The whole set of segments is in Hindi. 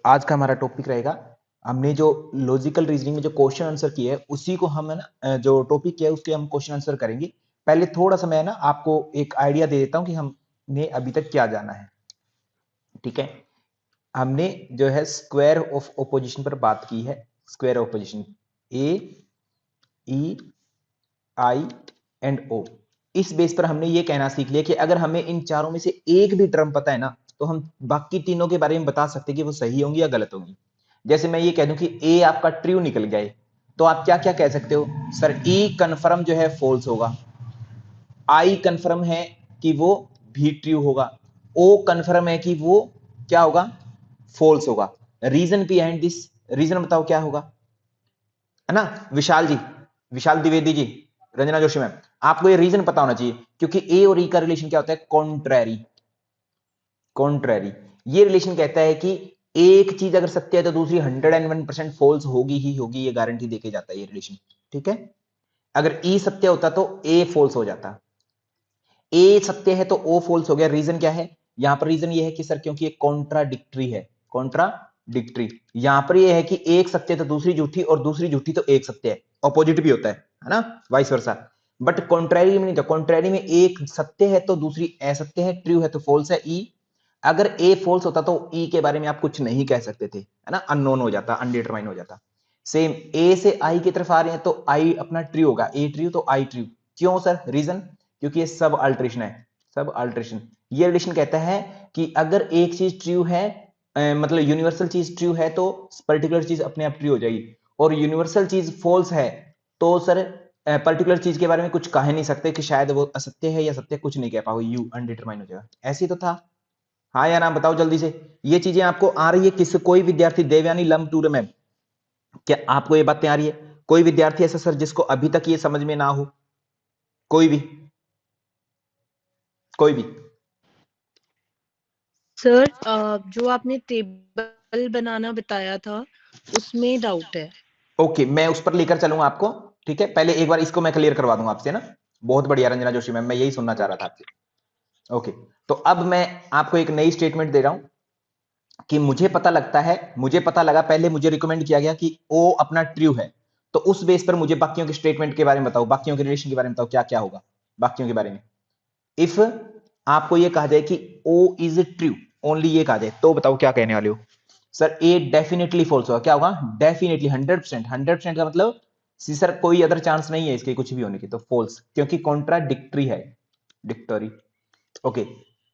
आज का हमारा टॉपिक रहेगा, हमने जो लॉजिकल रीजनिंग में जो क्वेश्चन आंसर किए है उसी को हम है ना जो टॉपिक किया है उसके हम क्वेश्चन आंसर करेंगे। पहले थोड़ा सा मैं ना आपको एक आइडिया दे देता हूं कि हमने अभी तक क्या जाना है। ठीक है, हमने जो है स्क्वायर ऑफ ऑपोजिशन पर बात की है। Square of opposition A E I and O. इस बेस पर हमने ये कहना सीख लिया कि अगर हमें इन चारों में से एक भी टर्म पता है ना तो हम बाकी तीनों के बारे में बता सकते हैं कि वो सही होंगी या गलत होंगी। जैसे मैं ये कह दूं कि ए आपका ट्रू निकल गया है, तो आप क्या क्या कह सकते हो? सर ई कन्फर्म जो है फॉल्स होगा, आई कन्फर्म है कि वो भी ट्रू होगा, ओ कन्फर्म है कि वो क्या होगा, फॉल्स होगा। रीजन बिहाइंड दिस, रीजन बताओ क्या होगा, है ना? विशाल जी, विशाल द्विवेदी जी, रंजना जोशी मैम, आपको ये रीजन पता होना चाहिए क्योंकि ए और ई का रिलेशन क्या होता है? कॉन्ट्रैरी। कॉन्ट्रैरी ये रिलेशन कहता है कि एक चीज अगर सत्य है तो दूसरी 101% फॉल्स होगी ही होगी, ये गारंटी देके जाता है ये रिलेशन। ठीक है, अगर ई सत्य होता तो ए फॉल्स हो जाता, ए सत्य है तो ओ फॉल्स हो गया। रीजन क्या है यहां पर? रीजन ये है कि सर क्योंकि ये कॉन्ट्राडिक्टरी है, कॉन्ट्राडिक्टरी। यहां पर ये है कि एक सत्य तो दूसरी झूठी और दूसरी झूठी तो एक सत्य है, ऑपोजिट भी होता है ना, वाइस वर्सा। बट कॉन्ट्रैरी में नहीं था, कॉन्ट्रैरी में एक सत्य है तो दूसरी असत्य है, ट्रू है तो फॉल्स है ई। अगर ए फॉल्स होता तो ई के बारे में आप कुछ नहीं कह सकते थे, है ना, अननोन हो जाता, अनडिटरमाइन हो जाता। सेम ए से आई की तरफ आ रहे हैं तो आई अपना ट्रू होगा, ए ट्रू तो आई ट्रू। क्यों सर? रीजन क्योंकि ये सब अल्ट्रेशन है, सब अल्ट्रेशन। ये रिलेशन कहता है कि अगर एक चीज ट्रू है, मतलब यूनिवर्सल चीज ट्रू है तो पर्टिकुलर चीज अपने आप ट्रू हो जाएगी, और यूनिवर्सल चीज फॉल्स है तो सर पर्टिकुलर चीज के बारे में कुछ कह नहीं सकते कि शायद वो असत्य है या सत्य, कुछ नहीं कह पाओगे, यू अनडिटरमाइन हो जाएगा। ऐसे ही तो था। हाँ या ना बताओ जल्दी से। ये चीजें आपको आ रही है? किस कोई विद्यार्थी, देवयानी लम टूर में, क्या आपको ये बातें आ रही है? कोई विद्यार्थी ऐसा सर जिसको अभी तक ये समझ में ना हो? कोई भी, कोई भी। सर जो आपने टेबल बनाना बताया था उसमें डाउट है। ओके, मैं उस पर लेकर चलूंगा आपको। ठीक है, पहले एक बार इसको मैं क्लियर करवा दूंगा आपसे ना। बहुत बढ़िया रंजना जोशी मैम, मैं यही सुनना चाह रहा था आपसे। ओके, तो अब मैं आपको एक नई स्टेटमेंट दे रहा हूं कि मुझे पता लगता है, मुझे पता लगा, पहले मुझे रिकमेंड किया गया कि ओ अपना ट्रू है, तो उस बेस पर मुझे बाकियों के स्टेटमेंट के बारे में बताओ, बाकियों के रिलेशन के बारे में बताओ, क्या क्या होगा बाकियों के बारे में। इफ आपको ये कहा जाए कि ओ इज ट्रू, ओनली ये कहा जाए, तो बताओ क्या कहने वाले हो? सर ए डेफिनेटली फॉल्स होगा। क्या होगा? डेफिनेटली 100%। 100% का मतलब सी सर कोई अदर चांस नहीं है इसके कुछ भी होने की, तो फॉल्स, क्योंकि कॉन्ट्राडिक्टरी है, डिक्टोरी। ओके,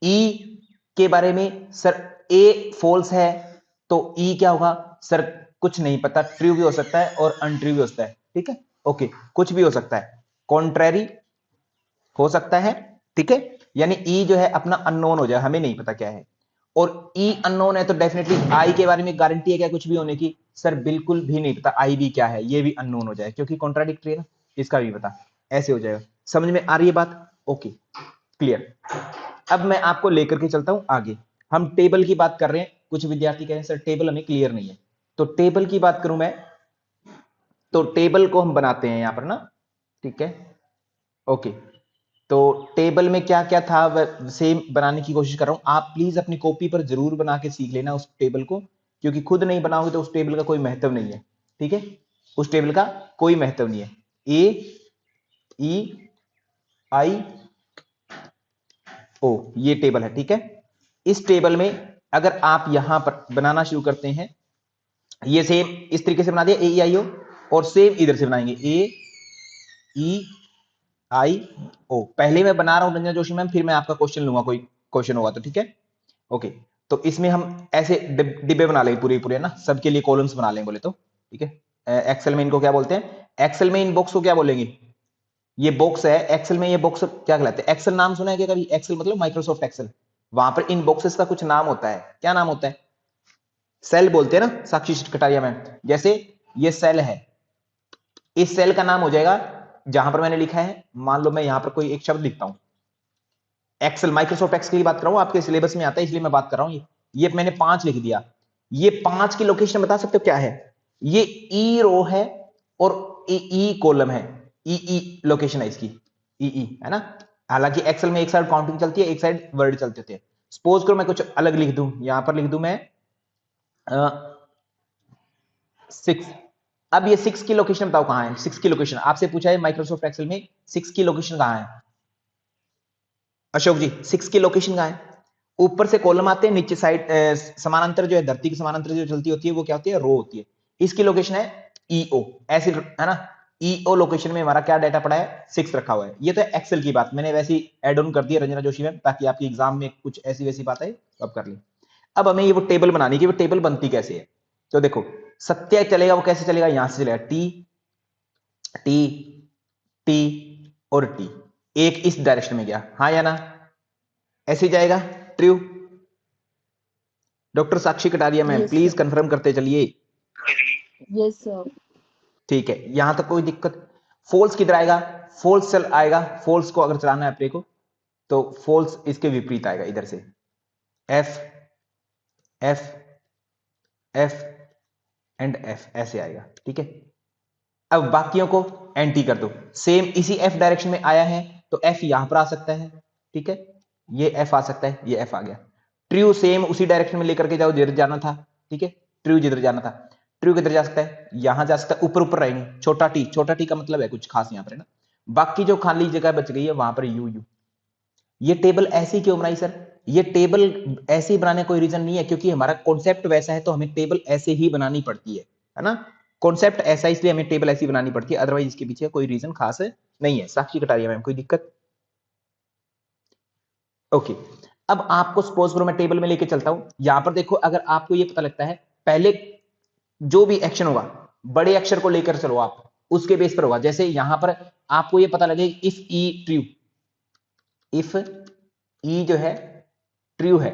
ई के बारे में सर ए फॉल्स है तो ई क्या होगा? सर कुछ नहीं पता, ट्रू भी हो सकता है और अनट्रू भी हो सकता है। ठीक है, ओके, कुछ भी हो सकता है, कॉन्ट्रैरी हो सकता है। ठीक है, यानी ई जो है अपना अननोन हो जाए, हमें नहीं पता क्या है, और ई अननोन है तो डेफिनेटली आई के बारे में गारंटी है क्या कुछ भी होने की? सर बिल्कुल भी नहीं पता, आई भी क्या है ये भी अननोन हो जाए, क्योंकि कॉन्ट्राडिक्टरी है ना, इसका भी पता। ऐसे हो जाएगा। समझ में आ रही है बात? Okay, clear. अब मैं आपको लेकर के चलता हूं आगे। हम टेबल की बात कर रहे हैं, कुछ विद्यार्थी कह रहे हैं सर टेबल हमें क्लियर नहीं है, तो टेबल की बात करूं मैं, तो टेबल को हम बनाते हैं यहां पर ना। ठीक है, ओके, तो टेबल में क्या क्या था सेम बनाने की कोशिश कर रहा हूं। आप प्लीज अपनी कॉपी पर जरूर बना के सीख लेना उस टेबल को, क्योंकि खुद नहीं बनाओगे तो उस टेबल का कोई महत्व नहीं है। ठीक है, उस टेबल का कोई महत्व नहीं है। ए ई आई ओ ये टेबल है। ठीक है, इस टेबल में अगर आप यहां पर बनाना शुरू करते हैं, ये सेम इस तरीके से बना दिया ए ई आई ओ, और सेम इधर से बनाएंगे ए ई आई ओ। पहले मैं बना रहा हूं रंजना जोशी मैम, फिर मैं आपका क्वेश्चन लूंगा, कोई क्वेश्चन होगा तो। ठीक है, ओके, तो इसमें हम ऐसे डिब्बे बना लेंगे पूरे पूरे ना, सबके लिए कॉलम्स बना लेंगे बोले तो। ठीक है, एक्सेल में इनको क्या बोलते हैं? एक्सेल में इन बॉक्स को क्या बोलेंगे? ये बॉक्स है एक्सेल में, ये बॉक्स क्या कहलाते हैं? एक्सेल नाम सुना है क्या कभी? एक्सेल मतलब माइक्रोसॉफ्ट एक्सेल। वहां पर इन बॉक्सेस का कुछ नाम होता है, क्या नाम होता है? सेल बोलते हैं ना, साक्षी कटारिया मैम। जैसे ये सेल है, इस सेल का नाम हो जाएगा, जहां पर मैंने लिखा है, मान लो मैं यहां पर कोई एक शब्द लिखता हूं, एक्सेल माइक्रोसॉफ्ट एक्सेल की बात कर रहा हूं, आपके सिलेबस में आता है इसलिए मैं बात कर रहा हूं। ये मैंने 5 लिख दिया, ये 5 की लोकेशन बता सकते हो क्या है? ये ई रो है और ई कॉलम है, ई लोकेशन है इसकी, ई है ना। हालांकि एक्सेल में एक साइड काउंटिंग चलती है, एक साइड वर्ड चलते थे। सपोज करो मैं कुछ अलग लिख दूं, यहां पर लिख दूं मैं 6। अब ये 6 की लोकेशन बताओ कहां है। 6 की लोकेशन आपसे पूछा है माइक्रोसॉफ्ट एक्सेल में, 6 की लोकेशन कहां है अशोक जी? 6 की लोकेशन कहां है? ऊपर से कॉलम आते हैं, नीचे साइड समानांतर जो है, धरती के समानांतर जो चलती होती है वो क्या होती है? रो होती है। इसकी लोकेशन है ईओ, ऐसी है ना। ईओ लोकेशन में हमारा क्या डाटा पड़ा है? 6 रखा हुआ है। ये तो एक्सेल की बात मैंने वैसे ही एड ऑन कर दिया रंजना जोशी मैम, ताकि आपकी एग्जाम में कुछ ऐसी वैसी बात है तो आप कर लें। अब हमें ये वो टेबल बनानी है, वो टेबल बनती कैसे है। तो देखो सत्य चलेगा, वो कैसे चलेगा? यहां से चलेगा टी टी टी और टी, एक इस डायरेक्शन में गया, हाँ या ना? ऐसे जाएगा true. Doctor Sakshi Kataria ma'am yes please sir. Confirm करते चलिए। Yes sir. ठीक है, यहां तक कोई दिक्कत? फॉल्स किधर आएगा? फॉल्स चल आएगा, फॉल्स को अगर चलाना है अपने को तो फॉल्स इसके विपरीत आएगा, इधर से F F F and F ऐसे आएगा। ठीक है, अब बाकियों को एंटी कर दो। सेम इसी एफ डायरेक्शन में आया है तो एफ यहां पर आ सकता है। ठीक है, ये एफ आ सकता है, ये एफ आ गया। ट्रू सेम उसी डायरेक्शन में लेकर के जाओ जिधर जाना था। ठीक है, ट्रू जिधर जाना था। ट्रू किधर जा सकता है? यहां जा सकता है, ऊपर ऊपर रहेंगे। छोटा टी, छोटा टी का मतलब है कुछ खास यहां पर है ना। बाकी जो खाली जगह बच गई है वहां पर यू यू। ये टेबल ऐसी क्यों बनाई सर? ये टेबल ऐसे ही बनाने कोई रीजन नहीं है, क्योंकि हमारा कॉन्सेप्ट वैसा है तो हमें टेबल ऐसे ही बनानी पड़ती है ना। कॉन्सेप्ट ऐसा है इसलिए हमें टेबल ऐसी बनानी पड़ती है, अदरवाइज इसके पीछे कोई रीजन खास नहीं है। साक्षी कटारिया मैम कोई दिक्कत? ओके। अब आपको सपोज करो मैं टेबल में लेके चलता हूं, यहां पर देखो अगर आपको ये पता लगता है पहले जो भी एक्शन होगा बड़े अक्षर को लेकर चलो आप, उसके बेस पर होगा। जैसे यहां पर आपको ये पता लगे इफ ई ट्रू, इफ ई जो है ट्रू है,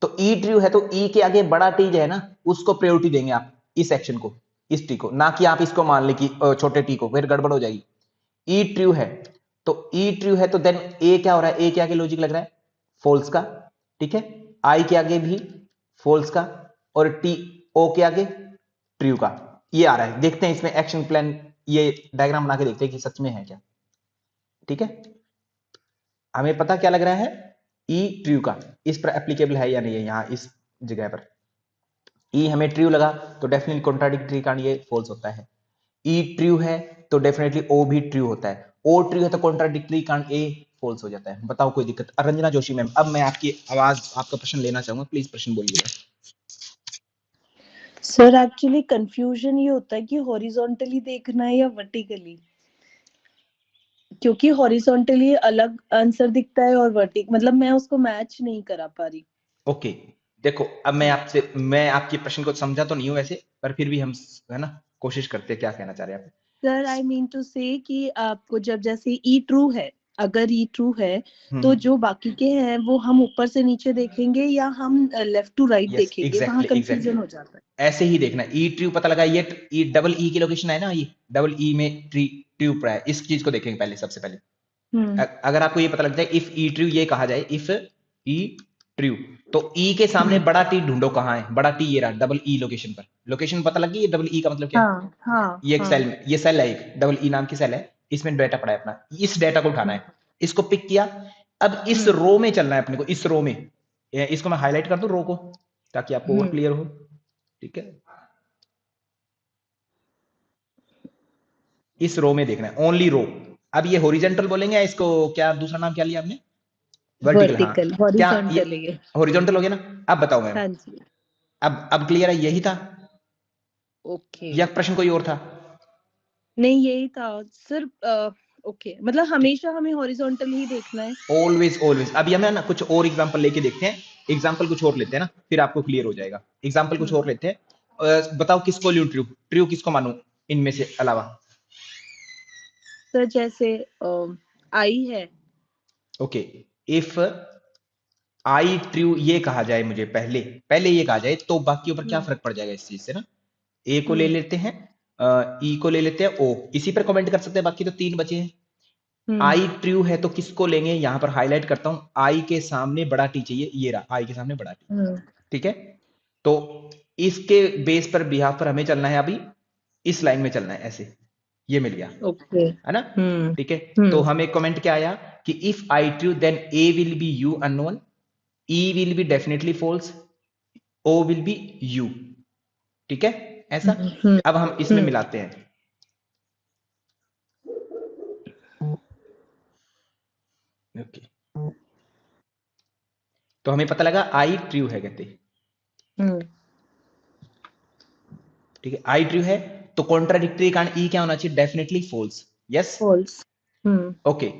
तो ई ट्रू है तो ई के आगे बड़ा टी जो है ना उसको प्रायोरिटी देंगे आप, इस एक्शन को, इस टी को, ना कि आप इसको मान ले कि छोटे टी को, फिर गड़बड़ हो जाएगी। ई ट्रू है तो ई ट्रू है तो देन ए क्या हो रहा है? ए के आगे लॉजिक लग रहा है फॉल्स का। ठीक है, आई के आगे भी फॉल्स का, और टी ओ के आगे ट्रू का। ये आ रहा है, देखते हैं इसमें एक्शन प्लान, ये डायग्राम बना के देखते हैं कि सच में है क्या। ठीक है, हमें पता क्या लग रहा है? ई ट्रू का इस पर एप्लीकेबल है या नहीं है, यहां इस जगह पर ई हमें ट्रू लगा तो डेफिनेटली कॉन्ट्राडिक्टरी कांड ये फॉल्स होता है। ई ट्रू है तो डेफिनेटली ओ भी ट्रू होता है। ओ ट्रू है तो कॉन्ट्राडिक्टरी कांड ए फॉल्स हो जाता है। बताओ कोई दिक्कत? रंजना जोशी मैम अब मैं आपकी आवाज, आपका प्रश्न लेना चाहूंगा, प्लीज प्रश्न बोलिएगा। सर एक्चुअली कंफ्यूजन ये होता है कि हॉरिजॉन्टली देखना है या वर्टिकली, क्योंकि हॉरिजॉन्टली अलग आंसर दिखता है और वर्टिक मतलब मैं उसको मैच नहीं करा पा रही। ओके, देखो अब मैं आपके प्रश्न को समझा तो नहीं हूं वैसे, पर फिर भी हम है ना कोशिश करते हैं, क्या कहना चाह रहे हैं आप? सर आई मीन टू से कि आपको जब जैसे ई ट्रू है, अगर ई ट्रू है तो हम्म, जो बाकी के हैं वो हम ऊपर से नीचे देखेंगे या हम लेफ्ट टू राइट यस देखेंगे, वहां एग्जैक्टली एग्जैक्टली, कंफ्यूजन हो जाता है। ऐसे ही देखना। ई ट्रू पता लगा, ये ई डबल ई की लोकेशन है ना, ये डबल ई में ट्री ट्रू पड़ा है, इस चीज को देखेंगे पहले, सबसे पहले। हम्म। अगर आपको ये पता लग जाए इफ ई ट्रू ये कहा जाए, इफ ई ट्रू, तो ई के सामने हम्म। बड़ा टी ढूंढो कहां है। बड़ा टी ये रहा डबल ई लोकेशन पर। लोकेशन पता लग गई, ये डबल ई का मतलब क्या है? हाँ हाँ ये एक हाँ। सेल में, ये सेल है एक डबल ई नाम की सेल है, इसमें डाटा पड़ा है अपना, इस डाटा को उठाना हम्म। है। इसको पिक किया, अब इस हम्म। रो में चलना है अपने को, इस रो में। इसको मैं हाईलाइट कर दूं रो को, ताकि आपको और हम्म। क्लियर हो। ठीक है, इस रो में देखना है, ओनली रो। अब ये हॉरिजेंटल बोलेंगे या इसको क्या दूसरा नाम क्या लिया आपने? वर्टिकल, हाँ। वर्टिकल क्या ये हॉरिजॉन्टली है। हॉरिजॉन्टल हो गया ना? अब बताओ मैम, हाँ जी। अब क्लियर है? यही था ओके। या प्रश्न कोई और था? नहीं यही था सर। ओके मतलब हमेशा हमें हॉरिजॉन्टल ही देखना है। Always always. अभी हमें ना कुछ और एग्जांपल लेके देखते हैं, एग्जांपल कुछ और लेते हैं ना, फिर आपको क्लियर हो जाएगा। एग्जांपल कुछ और हम्म। लेते हैं। बताओ किसको लूं ट्रू, ट्रू किसको मानूं इनमें से अलावा? सर जैसे आई है। ओके, इफ आई ट्रू ये कहा जाए मुझे, पहले पहले ये कहा जाए तो बाकियों पर क्या हम्म। फर्क पड़ जाएगा इस चीज से ना। ए को ले हम्म। लेते हैं, ई को ले लेते हैं, ओ इसी पर कमेंट कर सकते हैं, बाकी तो तीन बचे हैं। हम्म। आई ट्रू है तो किसको लेंगे? यहां पर हाईलाइट करता हूं, आई के सामने बड़ा टी चाहिए, ये रहा आई के सामने बड़ा टी। हम्म। ठीक है, तो इसके बेस पर बिहाफ पर हमें चलना है, अभी इस लाइन में चलना है ऐसे, ये मिल गया ओके। है ना। हम्म। ठीक है, तो हम्म। हमें कमेंट क्या आया कि if I true then A will be U unknown, E will be definitely false, O will be U. ठीक है ऐसा। अब हम इसमें मिलाते हैं। ओके, तो हमें पता लगा आई ट्रू है कहते, ठीक है आई ट्रू है, तो कॉन्ट्राडिक्टरी कारण ई क्या होना चाहिए, definitely false. Yes false. Okay.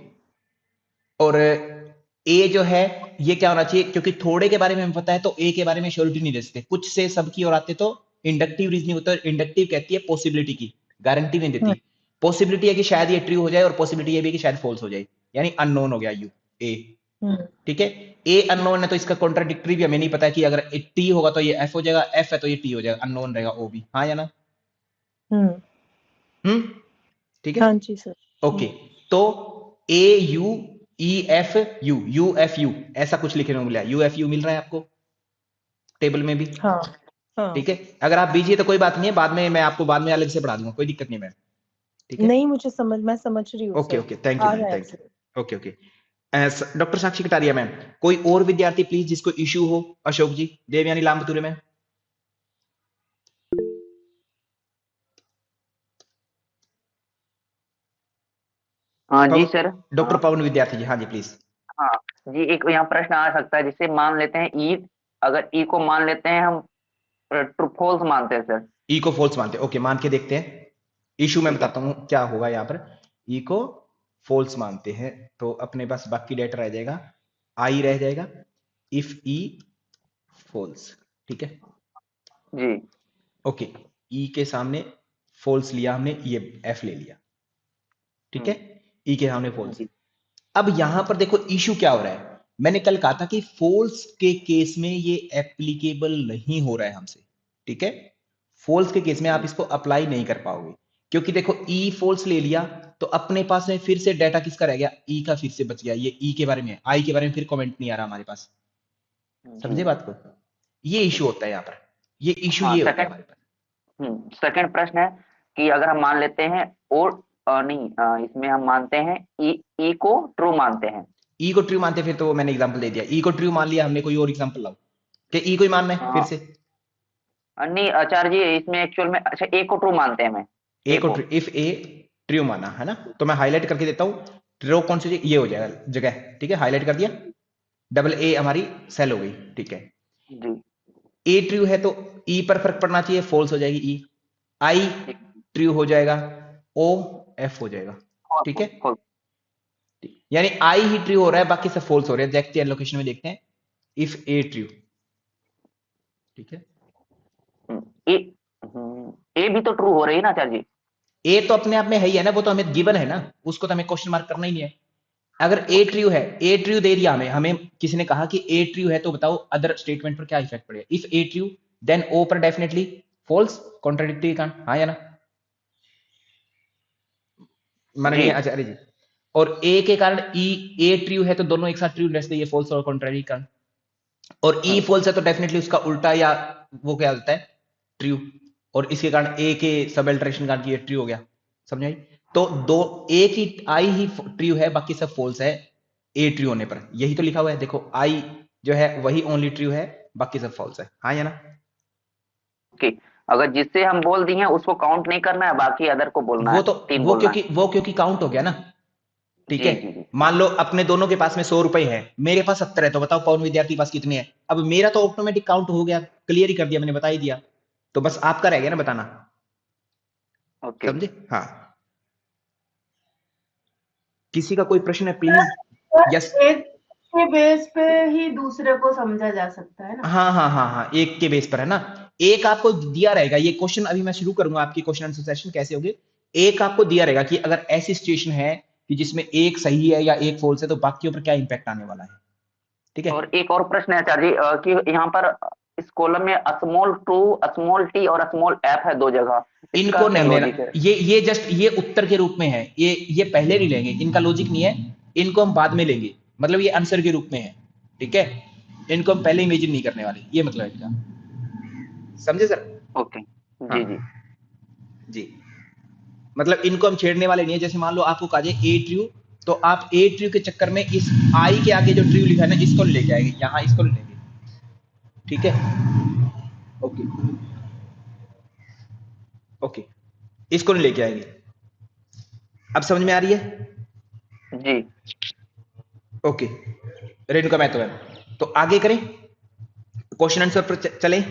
और ए जो है ये क्या होना चाहिए, क्योंकि थोड़े के बारे में हमें पता है तो ए के बारे में श्योरिटी नहीं दे सकते, कुछ से सब की ओर आते तो इंडक्टिव रीजनिंग होता है, इंडक्टिव कहती है पॉसिबिलिटी की, गारंटी नहीं देती। पॉसिबिलिटी है कि शायद ये ट्रू हो जाए और पॉसिबिलिटी ये भी है कि शायद फॉल्स हो जाए, यानी अननोन हो गया यू ए, ठीक है। ए अननोन है तो इसका कॉन्ट्राडिक्टरी भी हमें नहीं पता है कि अगर टी होगा तो ये एफ हो जाएगा, एफ है तो ये टी हो जाएगा, अननोन रहेगा ओ भी, हाँ या ना। ठीक है हाँ जी सर। ओके। तो A U E F U, U F U ऐसा कुछ लिखने को मिला, यू एफ यू मिल रहा है आपको टेबल में भी, हाँ हाँ। ठीक है। अगर आप बीजिए तो कोई बात नहीं है, बाद में मैं आपको बाद में अलग से पढ़ा दूंगा, कोई दिक्कत नहीं मैम, ठीक है। नहीं मुझे समझ, मैं समझ रही हूँ okay sir, okay thank you ah ma'am, रहा है thank sir. You. Okay okay doctor Sakshi Kataria ma'am, कोई और विद्यार्थी प्लीज जिसको इश्यू हो, अशोक जी, देवयानी लामबतुरे मैम। हाँ जी सर। डॉक्टर पवन विद्यार्थी जी, हाँ जी प्लीज। हाँ जी, एक यहाँ प्रश्न आ सकता है, जिससे मान लेते हैं ई, अगर ई को मान लेते हैं हम ट्रू फॉल्स मानते हैं सर। ई को फॉल्स मानते हैं, ओके मान के देखते हैं, इशू मैं ठीक है। बताता हूँ क्या होगा यहाँ पर। ई को फॉल्स मानते हैं तो अपने पास बाकी डेटा रह जाएगा, आई रह जाएगा, इफ ई फॉल्स, ठीक है जी ओके। ई के सामने फॉल्स लिया हमने, ये एफ ले लिया, ठीक है ई के सामने फॉल्स। जी अब यहां पर देखो इशू क्या हो रहा है, मैंने कल कहा था कि फॉल्स के केस में ये एप्लीकेबल नहीं हो रहा है हमसे, ठीक है। फॉल्स के केस में आप इसको अप्लाई नहीं कर पाओगे, क्योंकि देखो ई फॉल्स ले लिया तो अपने पास में फिर से डाटा किसका रह गया, ई का फिर से बच गया, ये ई के बारे में, आई के बारे में फिर कमेंट नहीं आ रहा हमारे पास, जी। समझे बात को। ये इशू होता है यहाँ पर, ये इशू हाँ ये होता है सेकंड, हमारे पास। सेकंड प्रश्न है कि अगर हम मान लेते हैं और नहीं, इसमें हम मानते हैं ई को ट्रू मानते हैं। ई को ट्रू मानते फिर तो वो मैंने एग्जांपल दे दिया, ई को ट्रू मान लिया हमने, कोई और एग्जांपल लाओ कि ई को ही मानना है फिर से। नहीं आचार्य जी, इसमें एक्चुअल में अच्छा ए को ट्रू मानते हैं, मैं ए को ट्रू, इफ ए ट्रू माना है ना, तो मैं हाईलाइट करके देता हूं, ट्रू कौन सी ये हो जाएगा जगह, ठीक है हाईलाइट कर दिया, डबल ए हमारी सेल हो गई, ठीक है। जी ए ट्रू है तो ई पर फर्क पड़ना चाहिए, फॉल्स हो जाएगी ई, आई ट्रू हो जाएगा, ओ एफ हो जाएगा, ठीक है। यानी आई ही ट्रू हो रहा है, बाकी सब फॉल्स हो रहे हैं, देखते हैं लोकेशन में देखते हैं, इफ ए ट्रू, ठीक है। ए ए भी तो ट्रू हो रही है ना आचार्य जी। ए तो अपने आप में है ही है ना, वो तो हमें गिवन है ना, उसको तो हमें क्वेश्चन मार्क करना ही नहीं है। अगर ए ट्रू है, ए ट्रू दे दिया हमें, हमें किसी ने कहा कि ए ट्रू है तो बताओ अदर स्टेटमेंट पर क्या इफेक्ट पड़ेगा, इफ ए ट्रू देन ओ पर डेफिनेटली फॉल्स, कॉन्ट्राडिक्टरी कांड, हाँ या ना माननीय आचार्य जी। और ए के कारण ई, ए ट्रू है तो दोनों एक साथ ट्रू रहते हैं, फॉल्स और कॉन्ट्रारी कांड, और ई फॉल्स है तो डेफिनेटली उसका उल्टा या वो क्या होता है ट्रू, और इसके कारण ए के सब अल्टरेशन कांड की ये ट्रू हो गया, समझ आई। तो दो ए की आई ही ट्रू है, बाकी सब फॉल्स है ए ट्रू होने पर, यही तो लिखा हुआ है देखो, आई जो है वही ओनली ट्रू है, बाकी सब फॉल्स है, हाँ या ना। ओके, अगर जिससे हम बोल दिए उसको काउंट नहीं करना है, बाकी अदर को बोलना वो है, तो तीन बोलना है। वो क्योंकि काउंट हो गया ना, ठीक जी है। जी जी। मान लो अपने दोनों के पास में 100 रुपए है, मेरे पास 70 है, तो बताओ पवन विद्यार्थी के पास कितने हैं, अब मेरा तो ऑटोमेटिक काउंट हो गया, क्लियर ही कर दिया मैंने, बता ही दिया, तो बस आपका रह गया ना बताना, ओके समझे। हाँ किसी का कोई प्रश्न है प्लीज। यस एक के बेस पे ही दूसरे को समझा जा सकता है ना। हाँ हाँ हाँ हाँ एक के बेस पर है ना, एक आपको दिया रहेगा ये क्वेश्चन, अभी मैं शुरू करूंगा आपकी क्वेश्चन आंसर सेशन कैसे होगे। एक आपको दिया रहेगा कि अगर ऐसी सिचुएशन है कि जिसमें एक सही है या एक फॉल्स है तो बाकियों पर क्या इंपैक्ट आने वाला है, ठीक है। और एक और प्रश्न है आचार्य जी, कि यहाँ पर इस कॉलम में स्मॉल टू, स्मॉल टी और स्मॉल एफ है दो जगह, इनको नहीं लेना, ये जस्ट ये उत्तर के रूप में है, ये पहले नहीं लेंगे, इनका लॉजिक नहीं है, इनको हम बाद में लेंगे, मतलब ये आंसर के रूप में है, ठीक है। इनको हम पहले इमेजिन नहीं करने वाले, ये मतलब है इनका, समझे सर। ओके जी जी जी मतलब इनको हम छेड़ने वाले नहीं है, जैसे मान लो आपको कहा जाए ए ट्रू, तो आप ए ट्रू के चक्कर में इस आई के आगे जो ट्रू लिखा है ना इसको लेके आएंगे, यहां इसको लेंगे, ठीक है ओके। ओके, इसको नहीं लेके आएंगे। अब समझ में आ रही है? जी ओके, रेणुका मैथ्स मैम, तो आगे करें, क्वेश्चन आंसर पर चलें।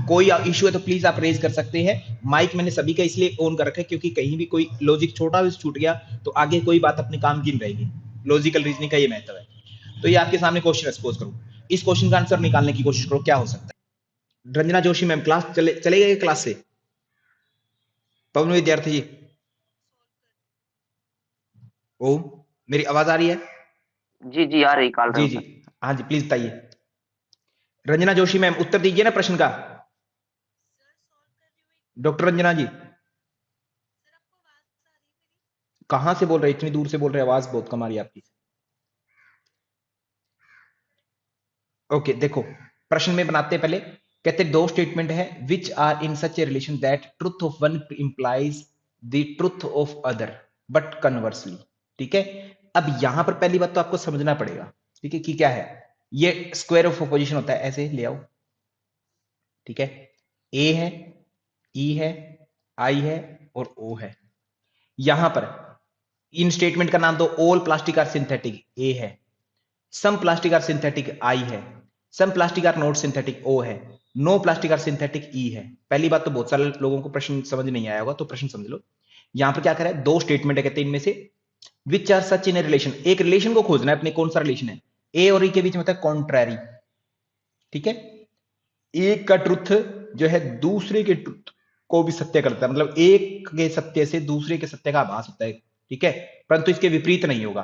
कोई इश्यू है तो प्लीज आप रेज कर सकते हैं। माइक मैंने सभी का इसलिए ऑन कर रखा है क्योंकि कहीं भी कोई लॉजिक छोटा भी छूट गया तो आगे कोई बात अपने काम की नहीं रहेगी। लॉजिकल रीजनिंग का ये मेथड है। तो ये आपके सामने क्वेश्चन एक्सपोज करूं, इस क्वेश्चन का आंसर निकालने की कोशिश करो, क्या हो सकता है। रंजना जोशी मैम क्लास चले गए क्लास से? पवन विद्यार्थी जी, ओम, मेरी आवाज आ रही है? जी जी आ रही, कॉल रहे जी हो जी, सर। हाँ जी, प्लीज बताइए। रंजना जोशी मैम उत्तर दीजिए ना प्रश्न का। डॉक्टर रंजना जी, कहां से बोल रहे हैं? इतनी दूर से बोल रहे हैं, आवाज बहुत कम आ रही है आपकी। ओके, देखो प्रश्न में बनाते हैं पहले। कहते दो स्टेटमेंट है which are in such a relation that truth of one implies the truth of other but conversely. ठीक है, अब यहां पर पहली बात तो आपको समझना पड़ेगा, ठीक है, कि क्या है ये स्क्वायर ऑफ अपोजिशन होता है, ऐसे ले आओ। ठीक है, ए है, ई है, आई है और ओ है। यहां पर इन स्टेटमेंट का नाम दो, ऑल प्लास्टिक आर सिंथेटिक ए है, सम प्लास्टिक आर सिंथेटिक आई है, सम प्लास्टिक आर नॉट सिंथेटिक ओ है, नो प्लास्टिक आर सिंथेटिक ई है। पहली बात तो बहुत सारे लोगों को प्रश्न समझ नहीं आया होगा, तो प्रश्न समझ लो। यहां पर क्या करा है, दो स्टेटमेंट है, कहते हैं इनमें से which are such in a relation, एक रिलेशन को खोजना है अपने, कौन सा रिलेशन है, ए और ई के बीच में होता है कॉन्ट्रैरी। ठीक है, एक का ट्रुथ जो है दूसरे के ट्रुथ को भी सत्य करता है, मतलब एक के सत्य से दूसरे के सत्य का आभास होता है। ठीक है, परंतु इसके विपरीत नहीं होगा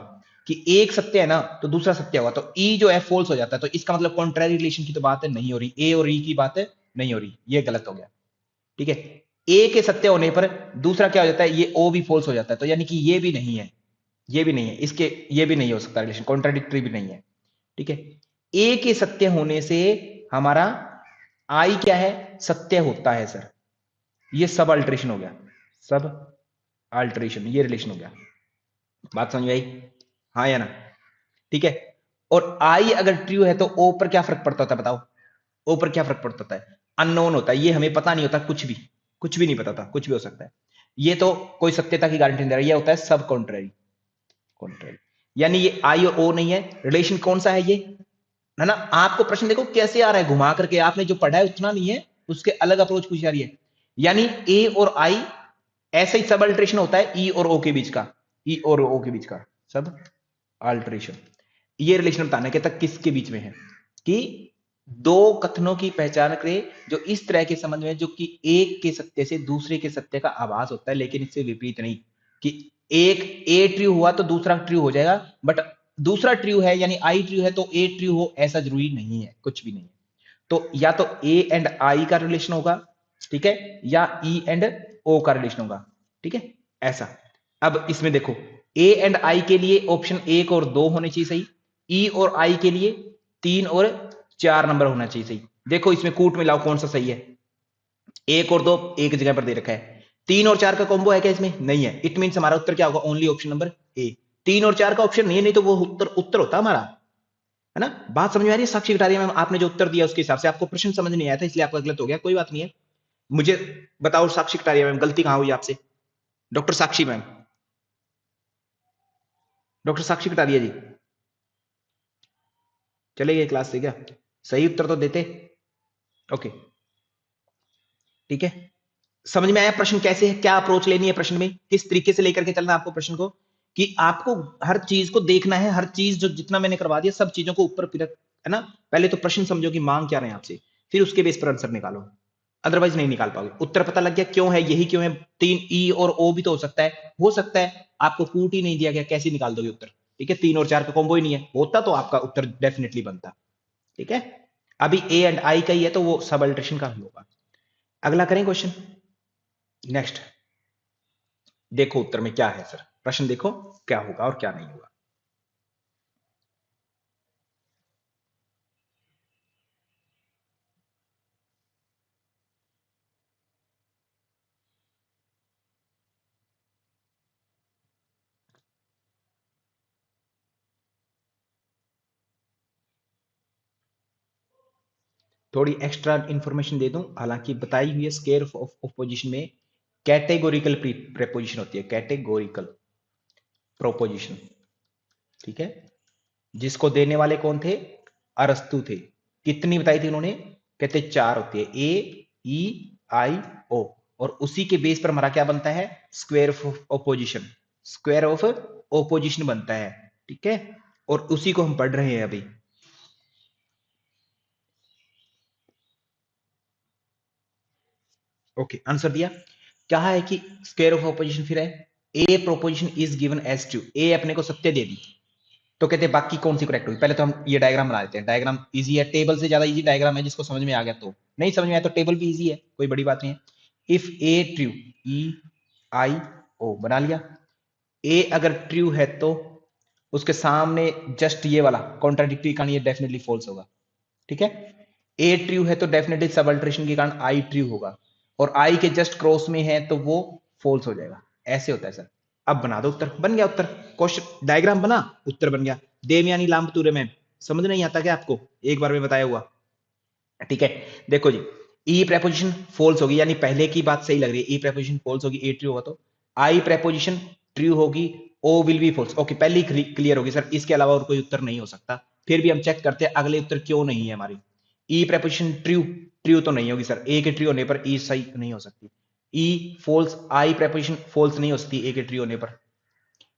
कि एक सत्य है ना तो दूसरा सत्य होगा, तो ई जो है फॉल्स हो जाता है, तो इसका मतलब कॉन्ट्रैरी रिलेशन की तो बात है नहीं हो रही, ए और ई की बात है नहीं हो रही, ये गलत हो गया। ठीक है, ए के सत्य होने पर दूसरा क्या हो जाता है, ये ओ भी फॉल्स हो जाता है, तो यानी कि ये भी नहीं है, ये भी नहीं है, इसके ये भी नहीं हो सकता रिलेशन, कॉन्ट्राडिक्टरी भी नहीं है। ठीक है, ए के सत्य होने से हमारा आई क्या है, सत्य होता है सर, ये सब अल्टरेशन हो गया, सब अल्टरेशन, ये रिलेशन हो गया। बात समझ में आई? हाँ या ना? ठीक है, और आई अगर ट्रू है तो ओ पर क्या फर्क पड़ता होता है बताओ? ओ पर क्या फर्क पड़ता है? अननोन होता है, ये हमें पता नहीं होता, कुछ भी नहीं पता था, कुछ भी हो सकता है, ये तो कोई सत्यता की गारंटी नहीं दे रहा, ये होता है सब कॉन्ट्ररी, कॉन्ट्ररी, यानी ये आई और ओ नहीं है, रिलेशन कौन सा है ये, है ना? आपको प्रश्न देखो कैसे आ रहा है, घुमा करके, आपने जो पढ़ा है उतना नहीं है, उसके अलग अप्रोच पूछी जा रही है। यानी ए और आई, ऐसे ही सब अल्टरेशन होता है ई और ओ के बीच का, ई और ओ के बीच का सब अल्टरेशन। ये रिलेशन बताने के तक किसके बीच में है कि दो कथनों की पहचान करें जो इस तरह के संबंध में, जो कि एक के सत्य से दूसरे के सत्य का आभास होता है, लेकिन इससे विपरीत नहीं कि एक ए ट्रू हुआ तो दूसरा ट्रू हो जाएगा, बट दूसरा ट्रू है यानी आई ट्रू है तो ए ट्रू हो, ऐसा जरूरी नहीं है, कुछ भी नहीं है। तो या तो ए एंड आई का रिलेशन होगा, ठीक है, या ई एंड ओ का रिलेशन होगा। ठीक है, ऐसा। अब इसमें देखो, ए एंड आई के लिए ऑप्शन 1 और 2 होने चाहिए सही, ई और आई के लिए 3 और 4 नंबर होना चाहिए सही। देखो इसमें कूट मिलाओ कौन सा सही है, 1 और 2 एक जगह पर दे रखा है, 3 और 4 का कॉम्बो है क्या इसमें? नहीं है, इट मीन हमारा उत्तर क्या होगा, ओनली ऑप्शन नंबर ए। 3 और 4 का ऑप्शन नहीं है, नहीं तो वो उत्तर होता हमारा, है ना? बात समझ में आ रही है साक्षी कटारिया मैम? आपने जो उत्तर दिया उसके हिसाब से आपको प्रश्न समझ नहीं आया था, इसलिए आपका गलत हो गया, कोई बात नहीं है। मुझे बताओ साक्षी कटारिया मैम, गलती कहां हुई आपसे? डॉक्टर साक्षी मैम, डॉक्टर साक्षी कटारिया जी चले गए क्लास से क्या? सही उत्तर तो देते। ओके, ठीक है, समझ में आया प्रश्न कैसे है, क्या अप्रोच लेनी है प्रश्न में, किस तरीके से लेकर के चलना है आपको प्रश्न को, कि आपको हर चीज को देखना है, हर चीज जो जितना मैंने करवा दिया सब चीजों को ऊपर फिर, है ना? पहले तो प्रश्न समझो कि मांग क्या रहे हैं आपसे, फिर उसके बेस पर आंसर निकालो, अदरवाइज नहीं निकाल पाओगे। उत्तर पता लग गया क्यों है, यही क्यों है, 3 ई और ओ भी तो हो सकता है आपको कूट ही नहीं दिया गया, कैसे निकाल दोगे उत्तर? ठीक है, 3 और 4 का कॉम्बो ही नहीं है, होता तो आपका उत्तर डेफिनेटली बनता। ठीक है, अभी ए एंड आई का ही है तो वो सब अल्ट्रेशन का ही होगा। अगला करें क्वेश्चन, नेक्स्ट देखो उत्तर में क्या है सर, प्रश्न देखो क्या होगा और क्या नहीं होगा। थोड़ी एक्स्ट्रा इंफॉर्मेशन दे दूं, हालांकि बताई हुई है स्क्वायर ऑफ ऑपोजिशन में कैटेगोरिकल प्रेपोजिशन होती है, कैटेगोरिकल प्रोपोजिशन, ठीक है। जिसको देने वाले कौन थे? अरस्तु थे। कितनी बताई थी उन्होंने? कहते 4 होती है, ए ई आई ओ, और उसी के बेस पर हमारा क्या बनता है? Square of opposition, square of opposition बनता है, ठीक है। और उसी को हम पढ़ रहे हैं अभी। ओके, आंसर दिया। क्या है कि स्क्वायर ऑफ ओपोजिशन फिर है A proposition is given as true, A अपने को सत्य दे दी, तो कहते हैं बाकी कौन सी करेक्ट होगी। पहले तो हम ये डायग्राम बना लेते हैं। डायग्राम इजी है, टेबल से ज्यादा इजी डायग्राम है, जिसको समझ में आ गया तो। नहीं समझ में आया तो टेबल भी इजी है, कोई बड़ी बात नहीं है। If A true, E I ओ बना लिया। ए अगर ट्रू है तो उसके सामने जस्ट ये वाला कॉन्ट्राडिक्टरी कारण ये डेफिनेटली फॉल्स होगा, ठीक है। ए ट्रू है तो डेफिनेटली सब अल्टरेशन के कारण आई ट्रू होगा, और आई के जस्ट क्रॉस में है तो वो फॉल्स हो जाएगा। ऐसे होता है सर। अब बना दो उत्तर, बन गया उत्तर। क्वेश्चन डायग्राम बना, उत्तर बन गया। देवयानी लामबतूरे में समझ नहीं आता क्या आपको? एक बार में बताया हुआ, ठीक है। देखो जी, ई प्रेपोजिशन फॉल्स होगी, यानी पहले की बात सही लग रही है। ई प्रेपोजिशन फॉल्स होगी, ए ट्रू होगा तो। आई प्रेपोजिशन ट्रू होगी, O will be false. Okay, पहली क्लियर होगी सर, इसके अलावा और कोई उत्तर नहीं हो सकता। फिर भी हम चेक करते हैं अगले उत्तर क्यों नहीं है हमारी। ई प्रेपोजिशन ट्रू, ट्रू तो नहीं होगी सर, ए के ट्रू होने पर ई सही नहीं हो सकती। ई फॉल्स, आई प्रेपोजिशन फॉल्स नहीं हो सकती ए के ट्रू होने पर।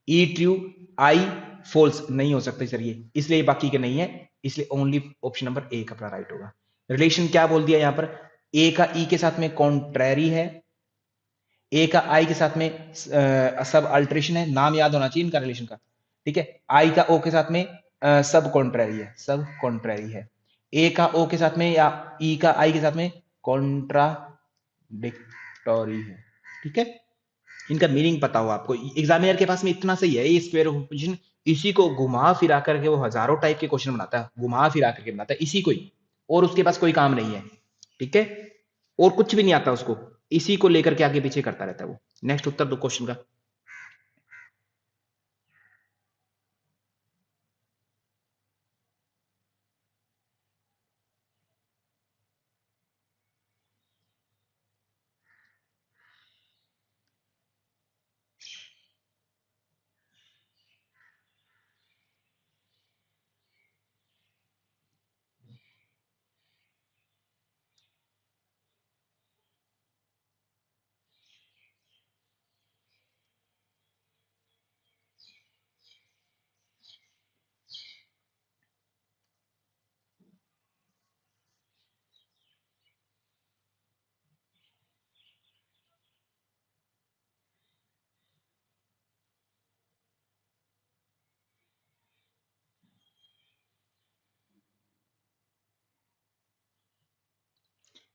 ई ट्रू, आई फॉल्स नहीं हो सकती सर ये, इसलिए बाकी के नहीं है, इसलिए ओनली ऑप्शन नंबर ए का अपना राइट होगा। रिलेशन क्या बोल दिया यहां पर? ए का ई के साथ में कॉन्ट्रैरी है, ए का आई के साथ में सब अल्टरेशन है। नाम याद होना चाहिए इनका रिलेशन का, ठीक है। आई का ओ के साथ में सब कॉन्ट्रैरी है, सब कॉन्ट्रैरी है। ए का ओ के साथ में या ई का आई के साथ में कॉन्ट्राडिक्टोरी है, ठीक है। इनका मीनिंग पता हो आपको, एग्जामिनर के पास में इतना सही है। ये स्क्वायर ऑफ ओपोजिशन, इसी को घुमा फिरा करके वो हजारों टाइप के क्वेश्चन बनाता है, घुमा फिरा करके बनाता है इसी को ही, और उसके पास कोई काम नहीं है, ठीक है। और कुछ भी नहीं आता उसको, इसी को लेकर के आगे पीछे करता रहता है वो। नेक्स्ट उत्तर दो क्वेश्चन का।